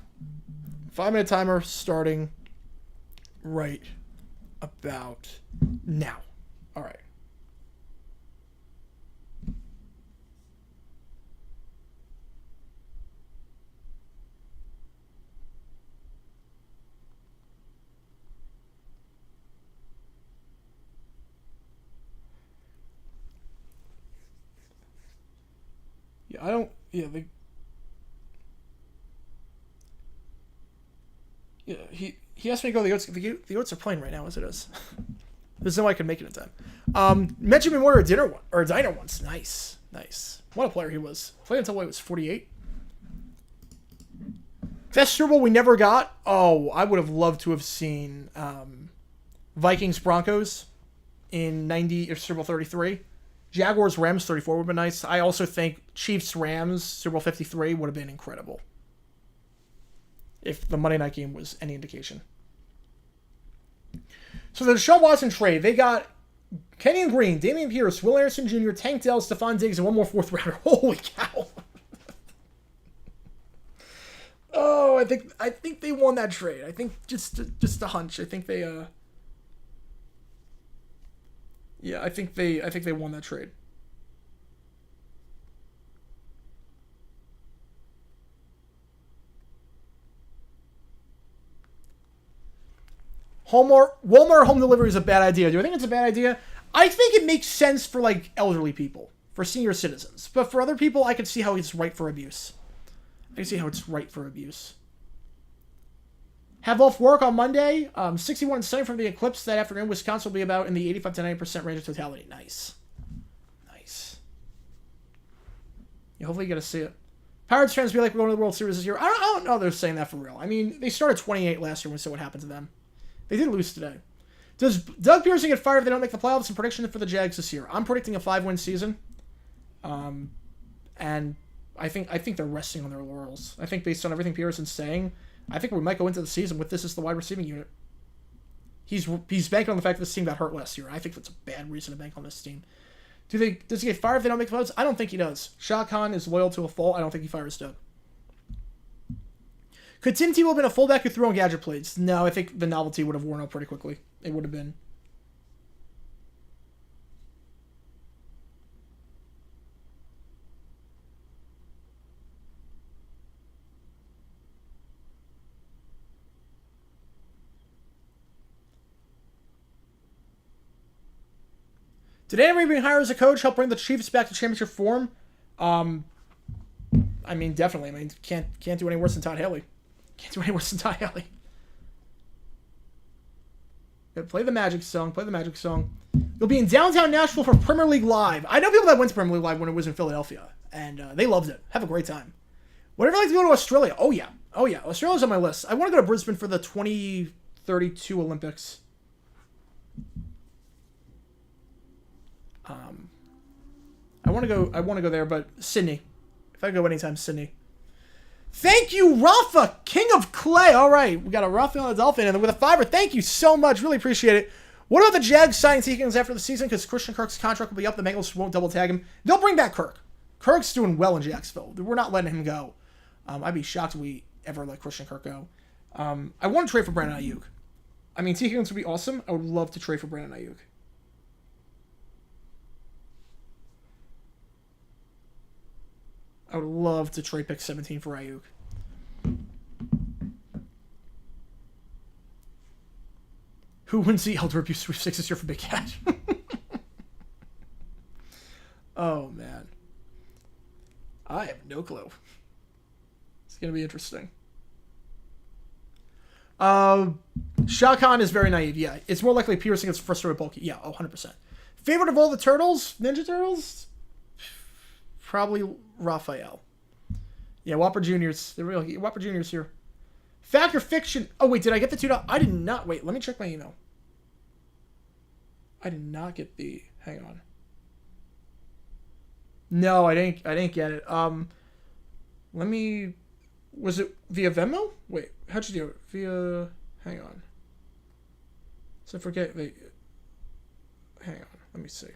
5-minute timer starting right about now. All right. I don't. Yeah, yeah. He asked me to go to the Yotes. The Yotes are playing right now, as it is. There's no way I can make it in time. Mentioned me more at a diner once. Nice. What a player he was. Played until he was 48. Festival we never got. Oh, I would have loved to have seen Vikings Broncos in 90 or Super Bowl 33. Jaguars Rams 34 would have been nice. I also think Chiefs Rams Super Bowl 53 would have been incredible. If the Monday night game was any indication. So the Deshaun Watson trade, they got Kenyon Green, Damian Pierce, Will Anderson Jr., Tank Dell, Stephon Diggs, and one more 4th rounder. Holy cow. Oh, I think they won that trade. I think just a hunch. I think they yeah, I think they won that trade. Walmart home delivery is a bad idea. Do I think it's a bad idea? I think it makes sense for like elderly people, for senior citizens. But for other people, I can see how it's right for abuse. Have off work on Monday. 61 and 7 from the eclipse that afternoon. Wisconsin will be about in the 85 to 90% range of totality. Nice. Yeah, hopefully you get to see it. Pirates fans be like, we're going to the World Series this year. I don't know they're saying that for real. I mean, they started 28 last year when we saw what happened to them. They did lose today. Does Doug Pearson get fired if they don't make the playoffs? And prediction for the Jags this year. I'm predicting a 5-win season. And I think they're resting on their laurels. I think based on everything Pearson's saying, I think we might go into the season with this as the wide receiving unit. He's banking on the fact that this team got hurt last year. I think that's a bad reason to bank on this team. Does he get fired if they don't make votes? I don't think he does. Shah Khan is loyal to a fault. I don't think he fires Doug. Could Tim Tebow have been a fullback who threw on gadget plates? No, I think the novelty would have worn out pretty quickly. It would have been. Did anybody being hired as a coach help bring the Chiefs back to championship form? I mean, definitely. I mean, can't do any worse than Todd Haley. Can't do any worse than Todd Haley. Yeah, play the Magic song. Play the Magic song. You'll be in downtown Nashville for Premier League Live. I know people that went to Premier League Live when it was in Philadelphia, and they loved it. Have a great time. Would I ever like to go to Australia? Oh, yeah. Oh, yeah. Australia's on my list. I want to go to Brisbane for the 2032 Olympics. I want to go there, but Sydney. If I go anytime, Sydney. Thank you, Rafa, King of Clay. All right, we got a Rafa on the Dolphin, and with a $5. Thank you so much. Really appreciate it. What about the Jags signing T. Higgins after the season? Because Christian Kirk's contract will be up. The Bengals won't double tag him. They'll bring back Kirk. Kirk's doing well in Jacksonville. We're not letting him go. I'd be shocked if we ever let Christian Kirk go. I want to trade for Brandon Ayuk. I mean, T. Higgins would be awesome. I would love to trade for Brandon Ayuk. I would love to trade pick 17 for Ayuk. Who wins the Elder Abuse Sweep 6 this year for Big Cat? Oh, man. I have no clue. It's going to be interesting. Shah Khan is very naive. Yeah, it's more likely Peterson gets frustrated with Bulky. Yeah, 100%. Favorite of all the Turtles? Ninja Turtles? Probably Raphael. Yeah, Whopper Jr.'s. The real Whopper Jr.'s here. Fact or fiction? Oh, wait, did I get the $2? I did not. Wait, let me check my email. I did not get the... Hang on. No, I didn't get it. Let me... Was it via Venmo? Wait, how'd you do it? Via... Hang on. So forget... Wait. Hang on. Let me see.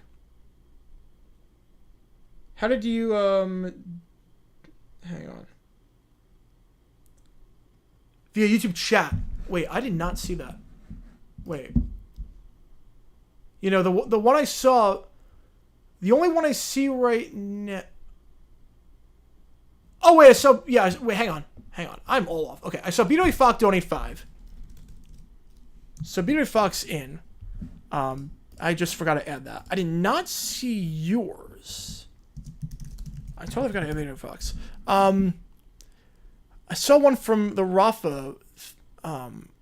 How did you, hang on. Via YouTube chat. Wait, I did not see that. Wait. You know, the one I saw, the only one I see right now. Oh, wait, so, yeah, wait, hang on. I'm all off. Okay, I saw B.W. Fox donate 5. So B.W. Fox in. I just forgot to add that. I did not see yours. I totally forgot to add B.W. Fox. I saw one from the Rafa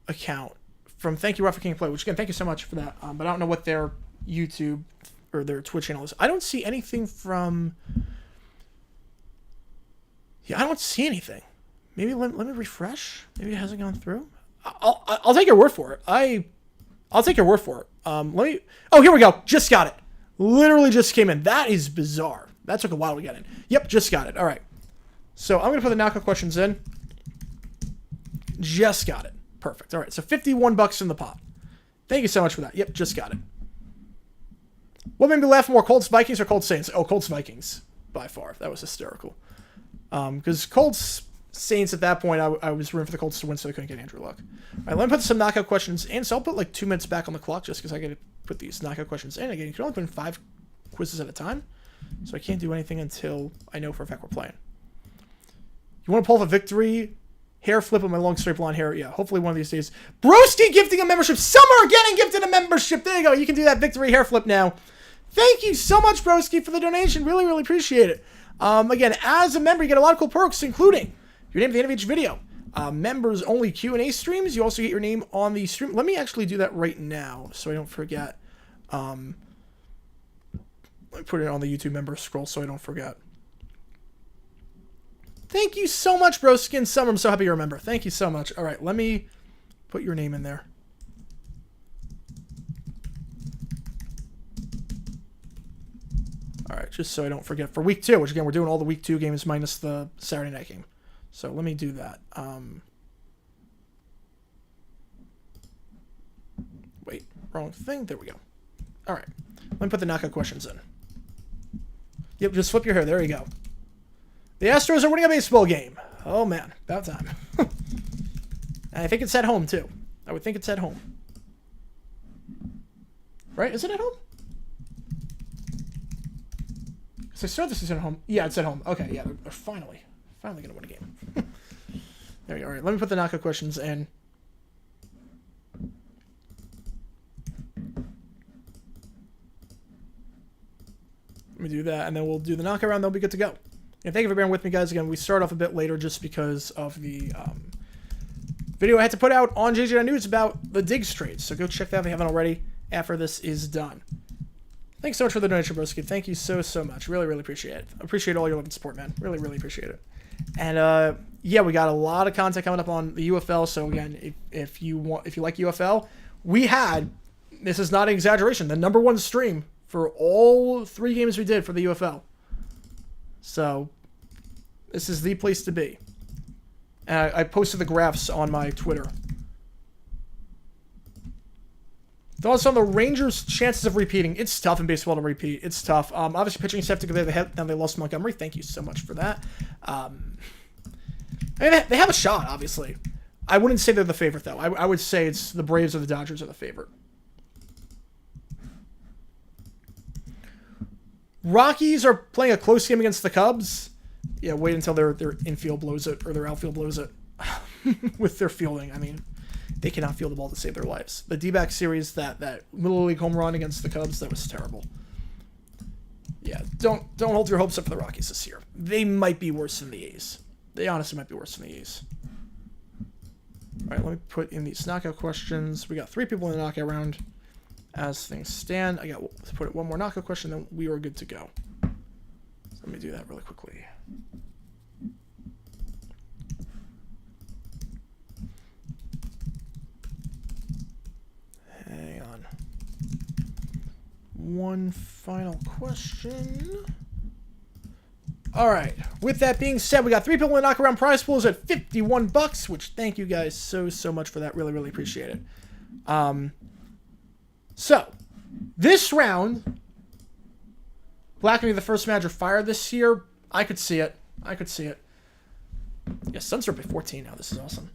account from Thank You Rafa King Play, which again, thank you so much for that. But I don't know what their YouTube or their Twitch channel is. I don't see anything from... Yeah, I don't see anything. Maybe let me refresh. Maybe it hasn't gone through. I'll take your word for it. I'll take your word for it. Let me... Oh, here we go. Just got it. Literally just came in. That is bizarre. That took a while to get in. Yep, just got it. All right. So I'm going to put the knockout questions in. Just got it. Perfect. All right. So $51 in the pot. Thank you so much for that. Yep, just got it. What made me laugh more, Colts Vikings or Colts Saints? Oh, Colts Vikings by far. That was hysterical. Because Colts Saints at that point, I was rooting for the Colts to win so they couldn't get Andrew Luck. All right, let me put some knockout questions in. So I'll put like 2 minutes back on the clock just because I got to put these knockout questions in. Again, you can only put in 5 quizzes at a time. So I can't do anything until I know for a fact we're playing. You want to pull off a victory? Hair flip with my long straight blonde hair. Yeah, hopefully one of these days. Broski gifting a membership. Summer getting gifted a membership. There you go. You can do that victory hair flip now. Thank you so much, Broski, for the donation. Really, really appreciate it. Again, as a member, you get a lot of cool perks, including your name at the end of each video. Members only Q&A streams. You also get your name on the stream. Let me actually do that right now so I don't forget. Let me put it on the YouTube member scroll so I don't forget. Thank you so much, Broskin Summer. I'm so happy you're a member. Thank you so much. All right, let me put your name in there. All right, just so I don't forget for week 2, which again, we're doing all the week 2 games minus the Saturday night game. So let me do that. Wait, wrong thing. There we go. All right, let me put the knockout questions in. Yep, just flip your hair. There you go. The Astros are winning a baseball game. Oh, man. About time. I think it's at home, too. I would think it's at home. Right? Is it at home? Because I started this is at home. Yeah, it's at home. Okay, yeah. They're finally going to win a game. There you go. All right, let me put the knockout questions in. Let me do that, and then we'll do the knockout round. They'll be good to go. And thank you for bearing with me, guys. Again, we start off a bit later just because of the video I had to put out on JG9 News about the Diggs trade. So go check that if you haven't already after this is done. Thanks so much for the donation, broski. Thank you so much. Really, really appreciate it. Appreciate all your love and support, man. Really, really appreciate it. And yeah, we got a lot of content coming up on the UFL. So again, if you like UFL, we had, this is not an exaggeration, the #1 stream for all 3 games we did for the UFL. So this is the place to be. And I posted the graphs on my Twitter. Thoughts on the Rangers' chances of repeating? It's tough in baseball to repeat. It's tough. Obviously, pitching staff took the hit. Then they lost Montgomery. Thank you so much for that. I mean, they have a shot, obviously. I wouldn't say they're the favorite, though. I would say it's the Braves or the Dodgers are the favorite. Rockies are playing a close game against the Cubs. Yeah, wait until their infield blows it or their outfield blows it with their fielding. I mean, they cannot field the ball to save their lives. The D-back series, that Little League home run against the Cubs, that was terrible. Yeah, don't hold your hopes up for the Rockies this year. They might be worse than the A's. They honestly might be worse than the A's. All right, let me put in these knockout questions. We got 3 people in the knockout round. As things stand, I got to put one more knockout question, then we are good to go. So let me do that really quickly. Hang on. One final question. All right. With that being said, we got 3 people in the knockaround. Prize pool is at $51, which thank you guys so much for that. Really, really appreciate it. So, this round, Black will be the first manager fired this year. I could see it. Yeah, Suns are up at 14 now. This is awesome.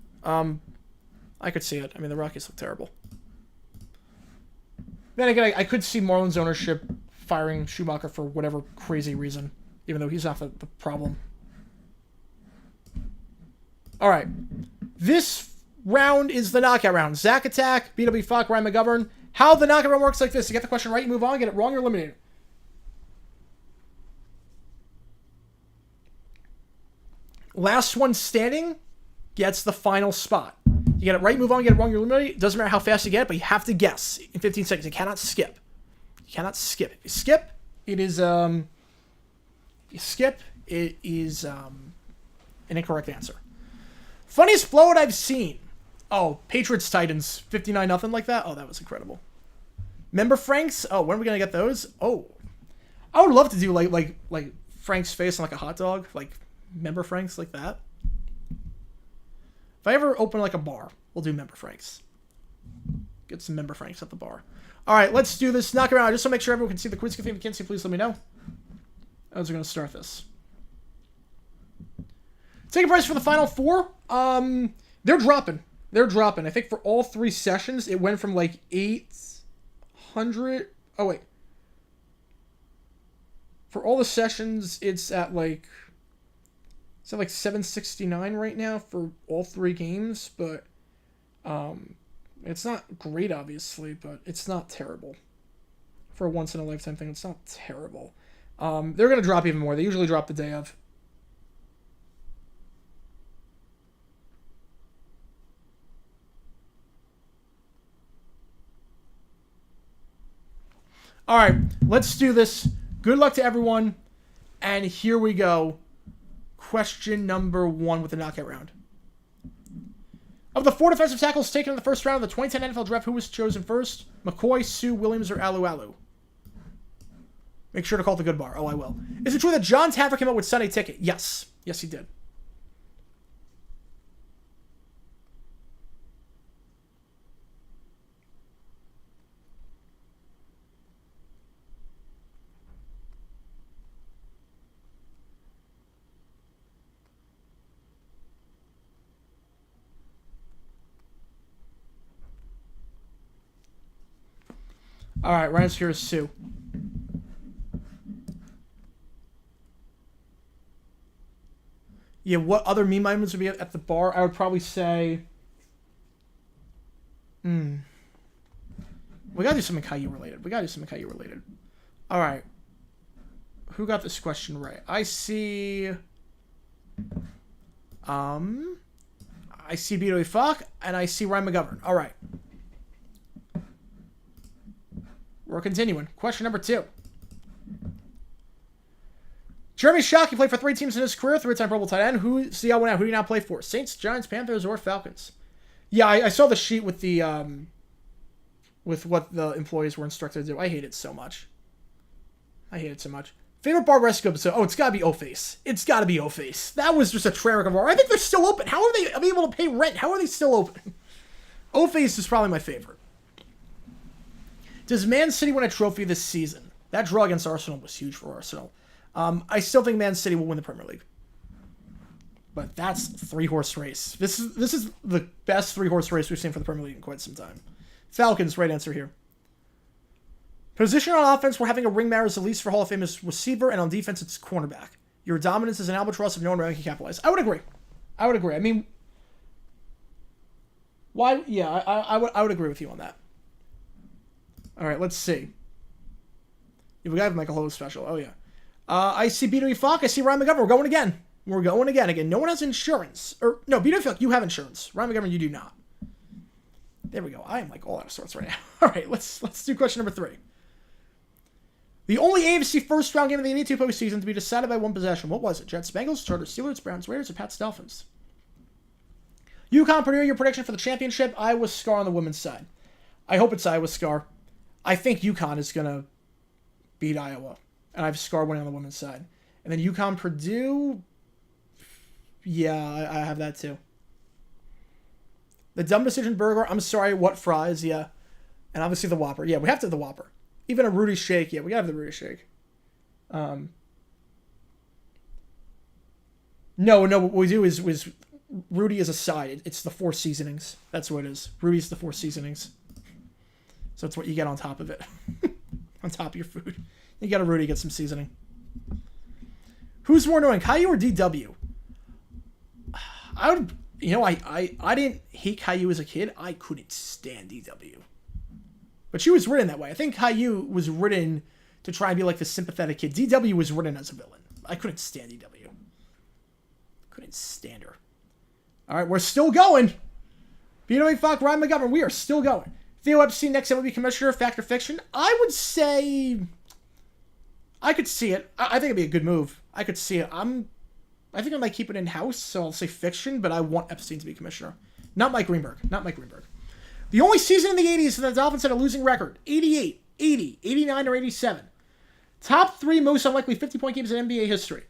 I could see it. I mean, the Rockies look terrible. Then again, I could see Marlins ownership firing Schumacher for whatever crazy reason, even though he's not the problem. All right. This round is the knockout round. Zach Attack, BW Fuck, Ryan McGovern. How the knockout round works like this. You get the question right, you move on. Get it wrong, you're eliminated. Last one standing gets the final spot. You get it right, move on. Get it wrong, you're eliminated. It doesn't matter how fast you get it, but you have to guess in 15 seconds. You cannot skip. If you skip, it is an incorrect answer. Funniest blowout I've seen. Oh, Patriots Titans 59-0 like that. Oh, that was incredible. Member Franks. Oh, when are we gonna get those? Oh, I would love to do like Frank's face on like a hot dog, like Member Franks like that. If I ever open like a bar, we'll do Member Franks. Get some Member Franks at the bar. All right, let's do this knockout round. Just to make sure everyone can see the quiz. If you can't see, please let me know. As we're gonna start this. Take a prize for the final 4. They're dropping. I think for all 3 sessions, it went from like 800. Oh, wait. For all the sessions, it's at like 769 right now for all 3 games, but it's not great, obviously, but it's not terrible. For a once-in-a-lifetime thing, it's not terrible. They're going to drop even more. They usually drop the day of. All right, let's do this. Good luck to everyone. And here we go. Question number 1 with the knockout round. Of the 4 defensive tackles taken in the first round of the 2010 NFL Draft, who was chosen first? McCoy, Sue, Williams, or Alu Alu? Make sure to call the good bar. Oh, I will. Is it true that John Taffer came up with Sunday Ticket? Yes. Yes, he did. All right, right answer here is Sue. Yeah, what other meme items would be at the bar? I would probably say... We gotta do something Caillou related. All right. Who got this question right? I see B.W. Fuck, and I see Ryan McGovern. All right. We're continuing. Question number 2. Jeremy Shockey played for 3 teams in his career, 3-time Pro Bowl tight end. Who's the went out? Who do you now play for? Saints, Giants, Panthers, or Falcons? Yeah, I saw the sheet with the with what the employees were instructed to do. I hate it so much. Favorite bar rescue episode? Oh, it's gotta be O-Face. That was just a train wreck of bar. I think they're still open. How are they able to pay rent? How are they still open? O-Face is probably my favorite. Does Man City win a trophy this season? That draw against Arsenal was huge for Arsenal. I still think Man City will win the Premier League. But that's 3-horse race. This is the best 3-horse race we've seen for the Premier League in quite some time. Falcons, right answer here. Position on offense, we're having a ring matter as the least for Hall of Fame is receiver, and on defense, it's cornerback. Your dominance is an albatross if no one around can capitalize. I would agree. I mean, why? Yeah, I would agree with you on that. All right, let's see. Yeah, we gotta make a whole special. Oh yeah. I see B.W. Falk. I see Ryan McGovern. We're going again. No one has insurance. Or no, B.W. Falk, you have insurance. Ryan McGovern, you do not. There we go. I am like all out of sorts right now. All right, let's do question number 3. The only AFC first round game of the 82 postseason to be decided by one possession. What was it? Jets, Bengals, Chargers, Steelers, Browns, Raiders, or Pats, Dolphins? UConn, Purdue, your prediction for the championship? Iowa Scar on the women's side. I hope it's Iowa Scar. I think UConn is gonna beat Iowa, and I have Scar winning on the women's side. And then UConn, Purdue. Yeah, I have that too. The dumb decision burger. I'm sorry. What fries? Yeah, and obviously the Whopper. Yeah, we have to have the Whopper. Even a Rudy Shake. Yeah, we gotta have the Rudy Shake. No. What we do is Rudy is a side. It's the 4 seasonings. That's what it is. Rudy's the 4 seasonings. So it's what you get on top of it. On top of your food. You got a Rudy, get some seasoning. Who's more annoying, Caillou or DW? I would, I didn't hate Caillou as a kid. I couldn't stand DW. But she was written that way. I think Caillou was written to try and be like the sympathetic kid. DW was written as a villain. I couldn't stand DW. Couldn't stand her. All right, we're still going. B.W. Falk, Ryan McGovern, we are still going. Theo Epstein, next MLB commissioner, fact or fiction? I would say I could see it. I think it'd be a good move. I could see it. I think I might keep it in-house, so I'll say fiction, but I want Epstein to be commissioner. Not Mike Greenberg. The only season in the 80s that the Dolphins had a losing record. 88, 80, 89, or 87. Top 3 most unlikely 50-point games in NBA history.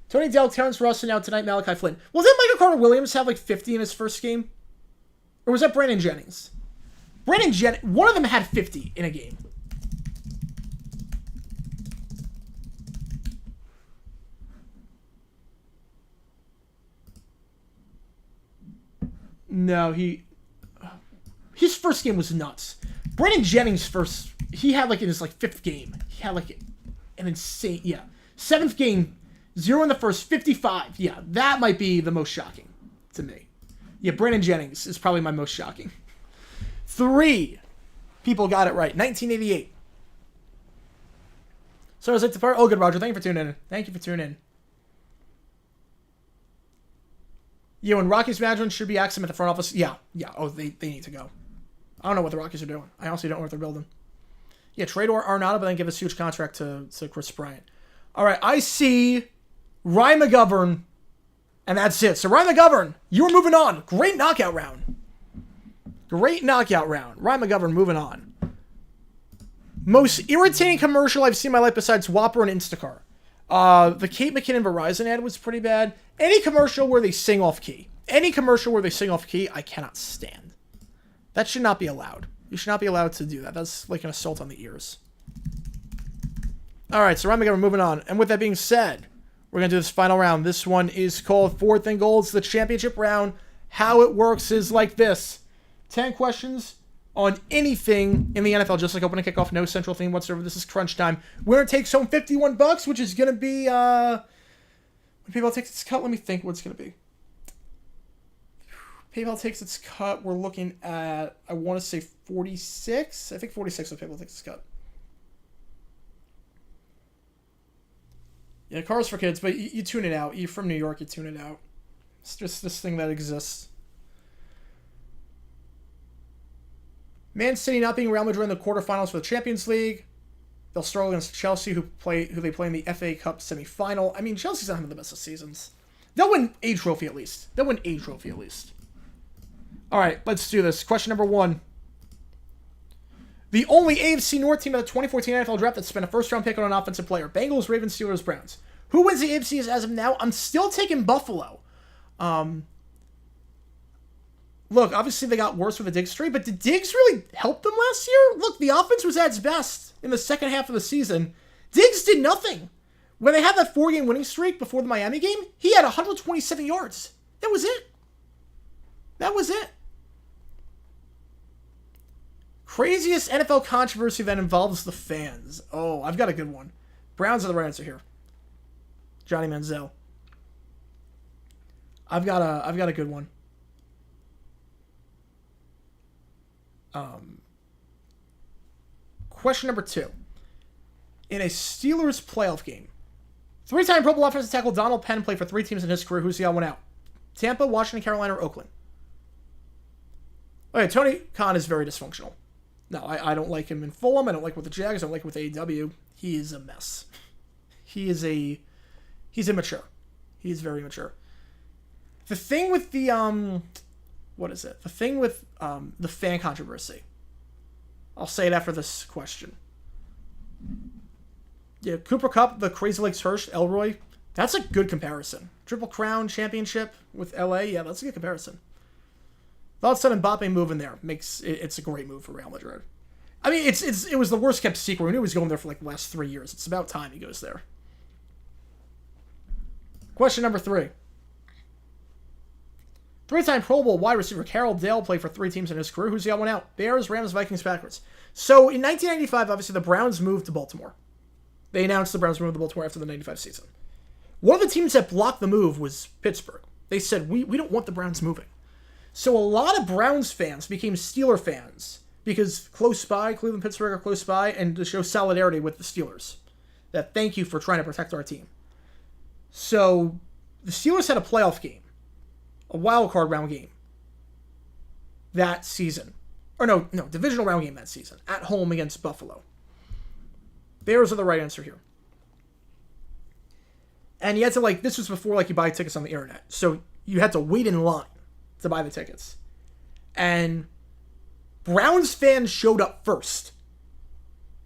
Tony Dell, Terrence Ross, and now tonight Malachi Flynn. Well, didn't Michael Carter-Williams have like 50 in his first game? Or was that Brandon Jennings? One of them had 50 in a game. No, his first game was nuts. Brandon Jennings he had like in his like 5th game. He had like an insane, 7th game, 0 in the first, 55. Yeah, that might be the most shocking to me. Yeah, Brandon Jennings is probably my most shocking. 3 people got it right. 1988. So I was like, oh, good, Roger. Thank you for tuning in. Yeah, when Rockies management should be axing at the front office. Yeah. Oh, they need to go. I don't know what the Rockies are doing. I honestly don't know what they're building. Yeah, trade or Arnaudo, but then give a huge contract to Chris Bryant. All right, I see Ryan McGovern, and that's it. So Ryan McGovern, you were moving on. Great knockout round. Ryan McGovern moving on. Most irritating commercial I've seen in my life besides Whopper and Instacart. The Kate McKinnon Verizon ad was pretty bad. Any commercial where they sing off key. I cannot stand. That should not be allowed. You should not be allowed to do that. That's like an assault on the ears. All right, so Ryan McGovern moving on. And with that being said, we're going to do this final round. This one is called 4th and Goal. It's the championship round. How it works is like this. 10 questions on anything in the NFL, just like opening kickoff, no central theme whatsoever. This is crunch time. Winner takes home $51, which is going to be, when PayPal takes its cut, let me think what it's going to be. PayPal takes its cut, we're looking at, I want to say 46. I think 46 if PayPal takes its cut. Yeah, Cars for Kids, but you tune it out. You're from New York, you tune it out. It's just this thing that exists. Man City not being Real Madrid in the quarterfinals for the Champions League. They'll struggle against Chelsea, who they play in the FA Cup semi-final. I mean, Chelsea's not having the best of seasons. They'll win a trophy at least. All right, let's do this. Question number 1. The only AFC North team of the 2014 NFL Draft that spent a first-round pick on an offensive player. Bengals, Ravens, Steelers, Browns. Who wins the AFC as of now? I'm still taking Buffalo. Look, obviously they got worse with the Diggs trade, but did Diggs really help them last year? Look, the offense was at its best in the second half of the season. Diggs did nothing. When they had that 4-game winning streak before the Miami game, he had 127 yards. That was it. Craziest NFL controversy that involves the fans. Oh, I've got a good one. Browns are the right answer here. Johnny Manziel. I've got a good one. Question number 2. In a Steelers playoff game, 3-time Pro Bowl offensive tackle Donald Penn played for 3 teams in his career. Who's the odd one out? Tampa, Washington, Carolina, or Oakland? Okay, Tony Khan is very dysfunctional. No, I don't like him in Fulham. I don't like him with the Jags. I don't like him with AEW. He is a mess. He's immature. He's very immature. The thing with the The thing with the fan controversy. I'll say it after this question. Yeah, Cooper Kupp, the Crazy Legs Hirsch, Elroy. That's a good comparison. Triple Crown championship with LA. Yeah, that's a good comparison. Thoughts on Mbappe moving there it's a great move for Real Madrid. I mean, it was the worst kept secret. We knew he was going there for like the last 3 years. It's about time he goes there. Question number 3. 3-time Pro Bowl wide receiver Carroll Dale played for 3 teams in his career. Who's the odd one out? Bears, Rams, Vikings, Packers. So in 1995, obviously the Browns moved to Baltimore. They announced the Browns moved to Baltimore after the 95 season. One of the teams that blocked the move was Pittsburgh. They said, we don't want the Browns moving. So a lot of Browns fans became Steeler fans because close by, Cleveland, Pittsburgh are close by, and to show solidarity with the Steelers. That thank you for trying to protect our team. So the Steelers had a playoff game, a wild card round game that season. Or no, divisional round game that season, at home against Buffalo. Bears are the right answer here. And you had to, this was before, you buy tickets on the internet. So you had to wait in line to buy the tickets. And Browns fans showed up first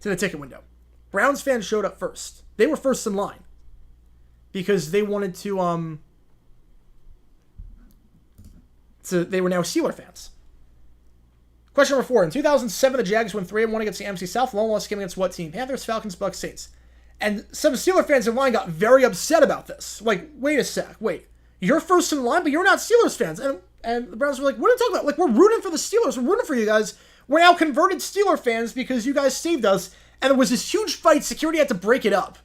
to the ticket window. Browns fans showed up first. They were first in line because they wanted to they were now Steeler fans. Question number 4. In 2007, the Jags won 3-1 against the NFC South. Lone loss game against what team? Panthers, Falcons, Bucks, Saints. And some Steeler fans in line got very upset about this. Wait a sec. Wait. You're first in line, but you're not Steelers fans. And the Browns were like, what are you talking about? We're rooting for the Steelers. We're rooting for you guys. We're now converted Steeler fans because you guys saved us. And there was this huge fight. Security had to break it up.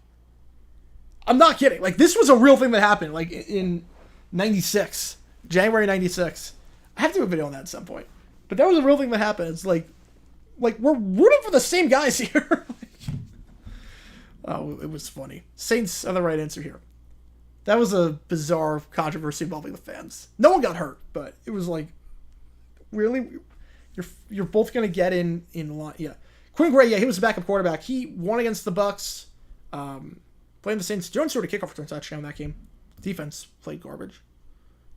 I'm not kidding. This was a real thing that happened, in 96. January 96. I have to do a video on that at some point. But that was a real thing that happened. It's we're rooting for the same guys here. Oh, it was funny. Saints are the right answer here. That was a bizarre controversy involving the fans. No one got hurt, but it was really? You're both going to get in line. Yeah. Quinn Gray, he was a backup quarterback. He won against the Bucks. Playing the Saints. Jones scored a kickoff return touchdown in that game. Defense played garbage.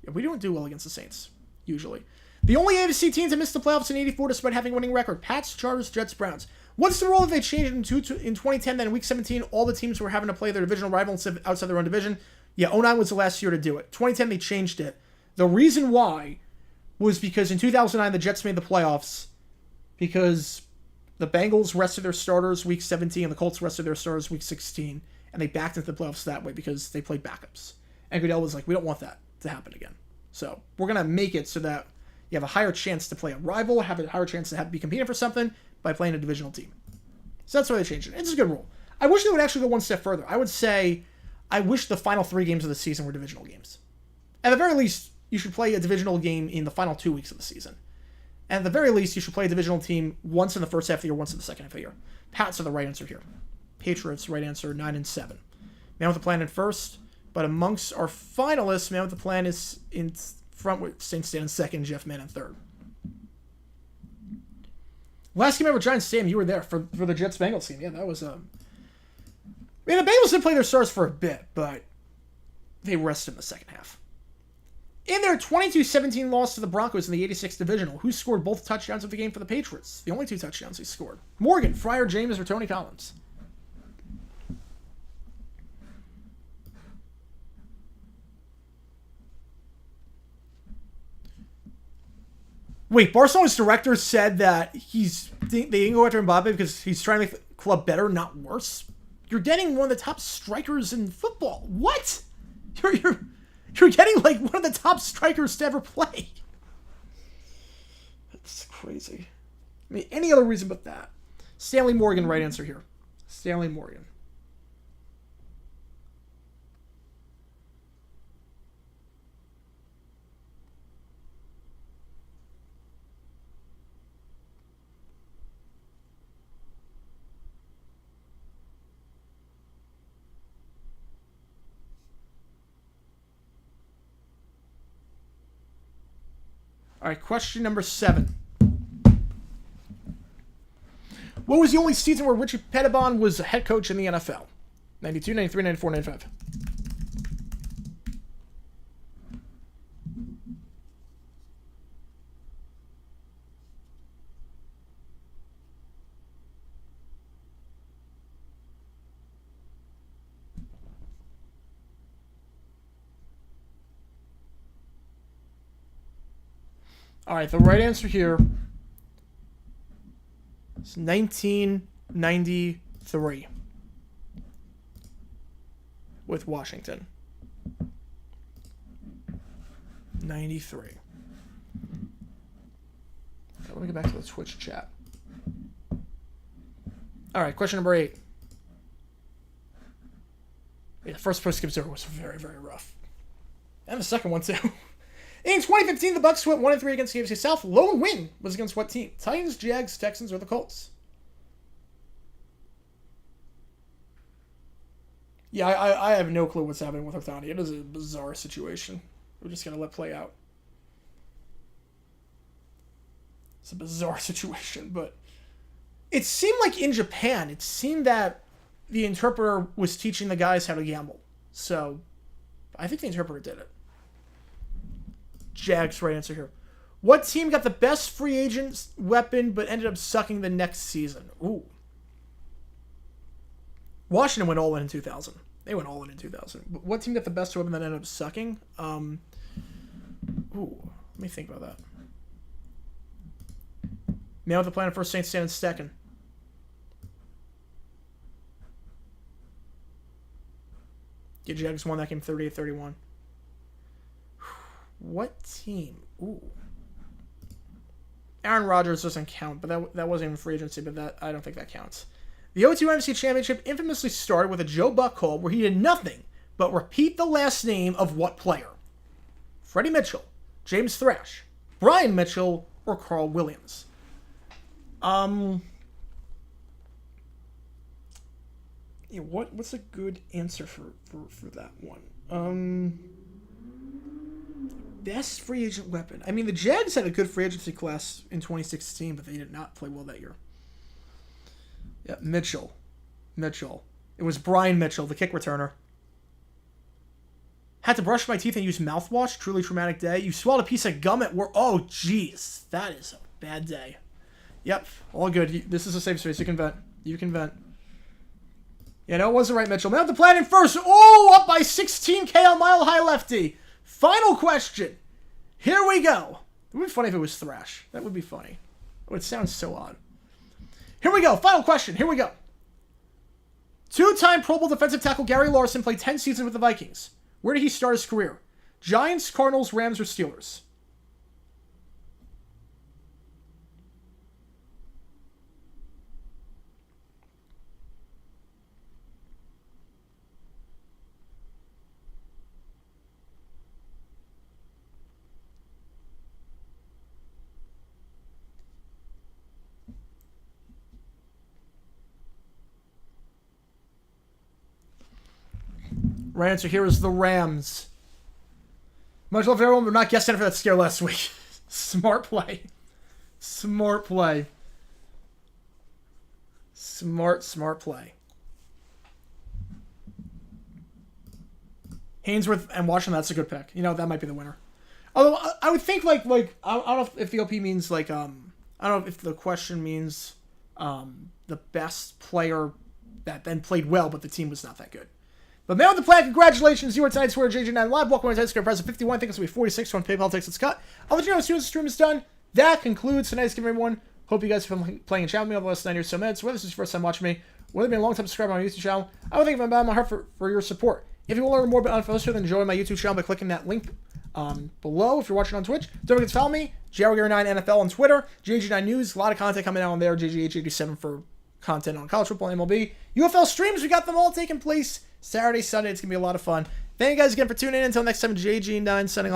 Yeah, we don't do well against the Saints, usually. The only AFC team to miss the playoffs in 84 despite having a winning record. Pats, Chargers, Jets, Browns. What's the rule if they changed in 2010, then in Week 17, all the teams were having to play their divisional rival outside their own division? Yeah, 09 was the last year to do it. 2010, they changed it. The reason why was because in 2009, the Jets made the playoffs because the Bengals rested their starters Week 17 and the Colts rested their starters Week 16, and they backed into the playoffs that way because they played backups. And Goodell was like, we don't want that to happen again. So we're going to make it so that You have a higher chance to play a rival, have a higher chance to be competing for something by playing a divisional team. So that's why they changed it. It's a good rule. I wish they would actually go one step further. I would say I wish the final 3 games of the season were divisional games. At the very least, you should play a divisional game in the final 2 weeks of the season. And at the very least, you should play a divisional team once in the first half of the year, once in the second half of the year. Pats are the right answer here. Patriots, right answer, 9 and 7. Man with the Plan in first, but amongst our finalists, Man with the Plan is in front with Saints Stan in second, Jeff Man in third. Last game ever, Giants Stadium, you were there for the Jets-Bengals game. Yeah, that was... I mean, the Bengals didn't play their stars for a bit, but they rested in the second half. In their 22-17 loss to the Broncos in the 86th Divisional, who scored both touchdowns of the game for the Patriots? The only 2 touchdowns he scored. Morgan, Fryer, James, or Tony Collins? Wait, Barcelona's director said that they didn't go after Mbappe because he's trying to make the club better, not worse? You're getting one of the top strikers in football. What? You're getting like one of the top strikers to ever play. That's crazy. I mean, any other reason but that. Stanley Morgan, right answer here. Stanley Morgan. All right, question number 7. What was the only season where Richie Pettibon was a head coach in the NFL? 92, 93, 94, 95. All right, the right answer here is 1993 with Washington. 93. Okay, let me get back to the Twitch chat. All right, question number 8. Yeah, the first post skip zero was very, very rough. And the second one, too. In 2015, the Bucs went 1-3 against the AFC South. Lone win was against what team? Titans, Jags, Texans, or the Colts? Yeah, I have no clue what's happening with Othani. It is a bizarre situation. We're just going to let play out. It's a bizarre situation, but it seemed like in Japan, it seemed that the interpreter was teaching the guys how to gamble. So, I think the interpreter did it. Jags, right answer here. What team got the best free agent weapon but ended up sucking the next season? Ooh. Washington went all in 2000. They went all in 2000. But what team got the best weapon that ended up sucking? Ooh, let me think about that. Man with the Plan first, Saints Stan in second. Yeah, Jags won that game 38-31. What team? Ooh. Aaron Rodgers doesn't count, but that wasn't even free agency, but I don't think that counts. The 02 NFC Championship infamously started with a Joe Buck call where he did nothing but repeat the last name of what player? Freddie Mitchell, James Thrash, Brian Mitchell, or Carl Williams? Yeah, what's a good answer for that one? Best free agent weapon. I mean, the Jags had a good free agency class in 2016, but they did not play well that year. Yeah, Mitchell. It was Brian Mitchell, the kick returner. Had to brush my teeth and use mouthwash. Truly traumatic day. You swallowed a piece of gum at work. Oh, jeez. That is a bad day. Yep, all good. This is a safe space. You can vent. Yeah, no, it wasn't right, Mitchell. Man with the Plan in first. Oh, up by 16K on Mile High Lefty. Final question. Here we go. It would be funny if it was Thrash. That would be funny. It would sound so odd. Here we go. Final question. Here we go. 2-time Pro Bowl defensive tackle Gary Larson played 10 seasons with the Vikings. Where did he start his career? Giants, Cardinals, Rams, or Steelers? Right answer here is the Rams. Much love to everyone, but not guessing for that scare last week. Smart play. Smart play. Smart play. Hainsworth and Washington, that's a good pick. You know, that might be the winner. Although, I would think, like I don't know if the OP means, like, I don't know if the question means the best player that then played well, but the team was not that good. But man with the plan, congratulations. You are tonight's winner, JG9 Live. Welcome to tonight's score prize of 51. I think it's going to be 46 when PayPal takes its cut. I'll let you know as soon as the stream is done. That concludes tonight's game, everyone. Hope you guys have been playing and chatting with me over the last 9 or so minutes. Whether this is your first time watching me, whether you've been a long time subscriber on my YouTube channel, I would thank you from the bottom of my heart for your support. If you want to learn more about Unfiltered, then join my YouTube channel by clicking that link below. If you're watching on Twitch, don't forget to follow me, JG9 NFL on Twitter, JG9 News, a lot of content coming out on there, JGH87 for content on college football and MLB. UFL streams, we got them all taking place Saturday, Sunday. It's going to be a lot of fun. Thank you guys again for tuning in. Until next time, JG9 signing off.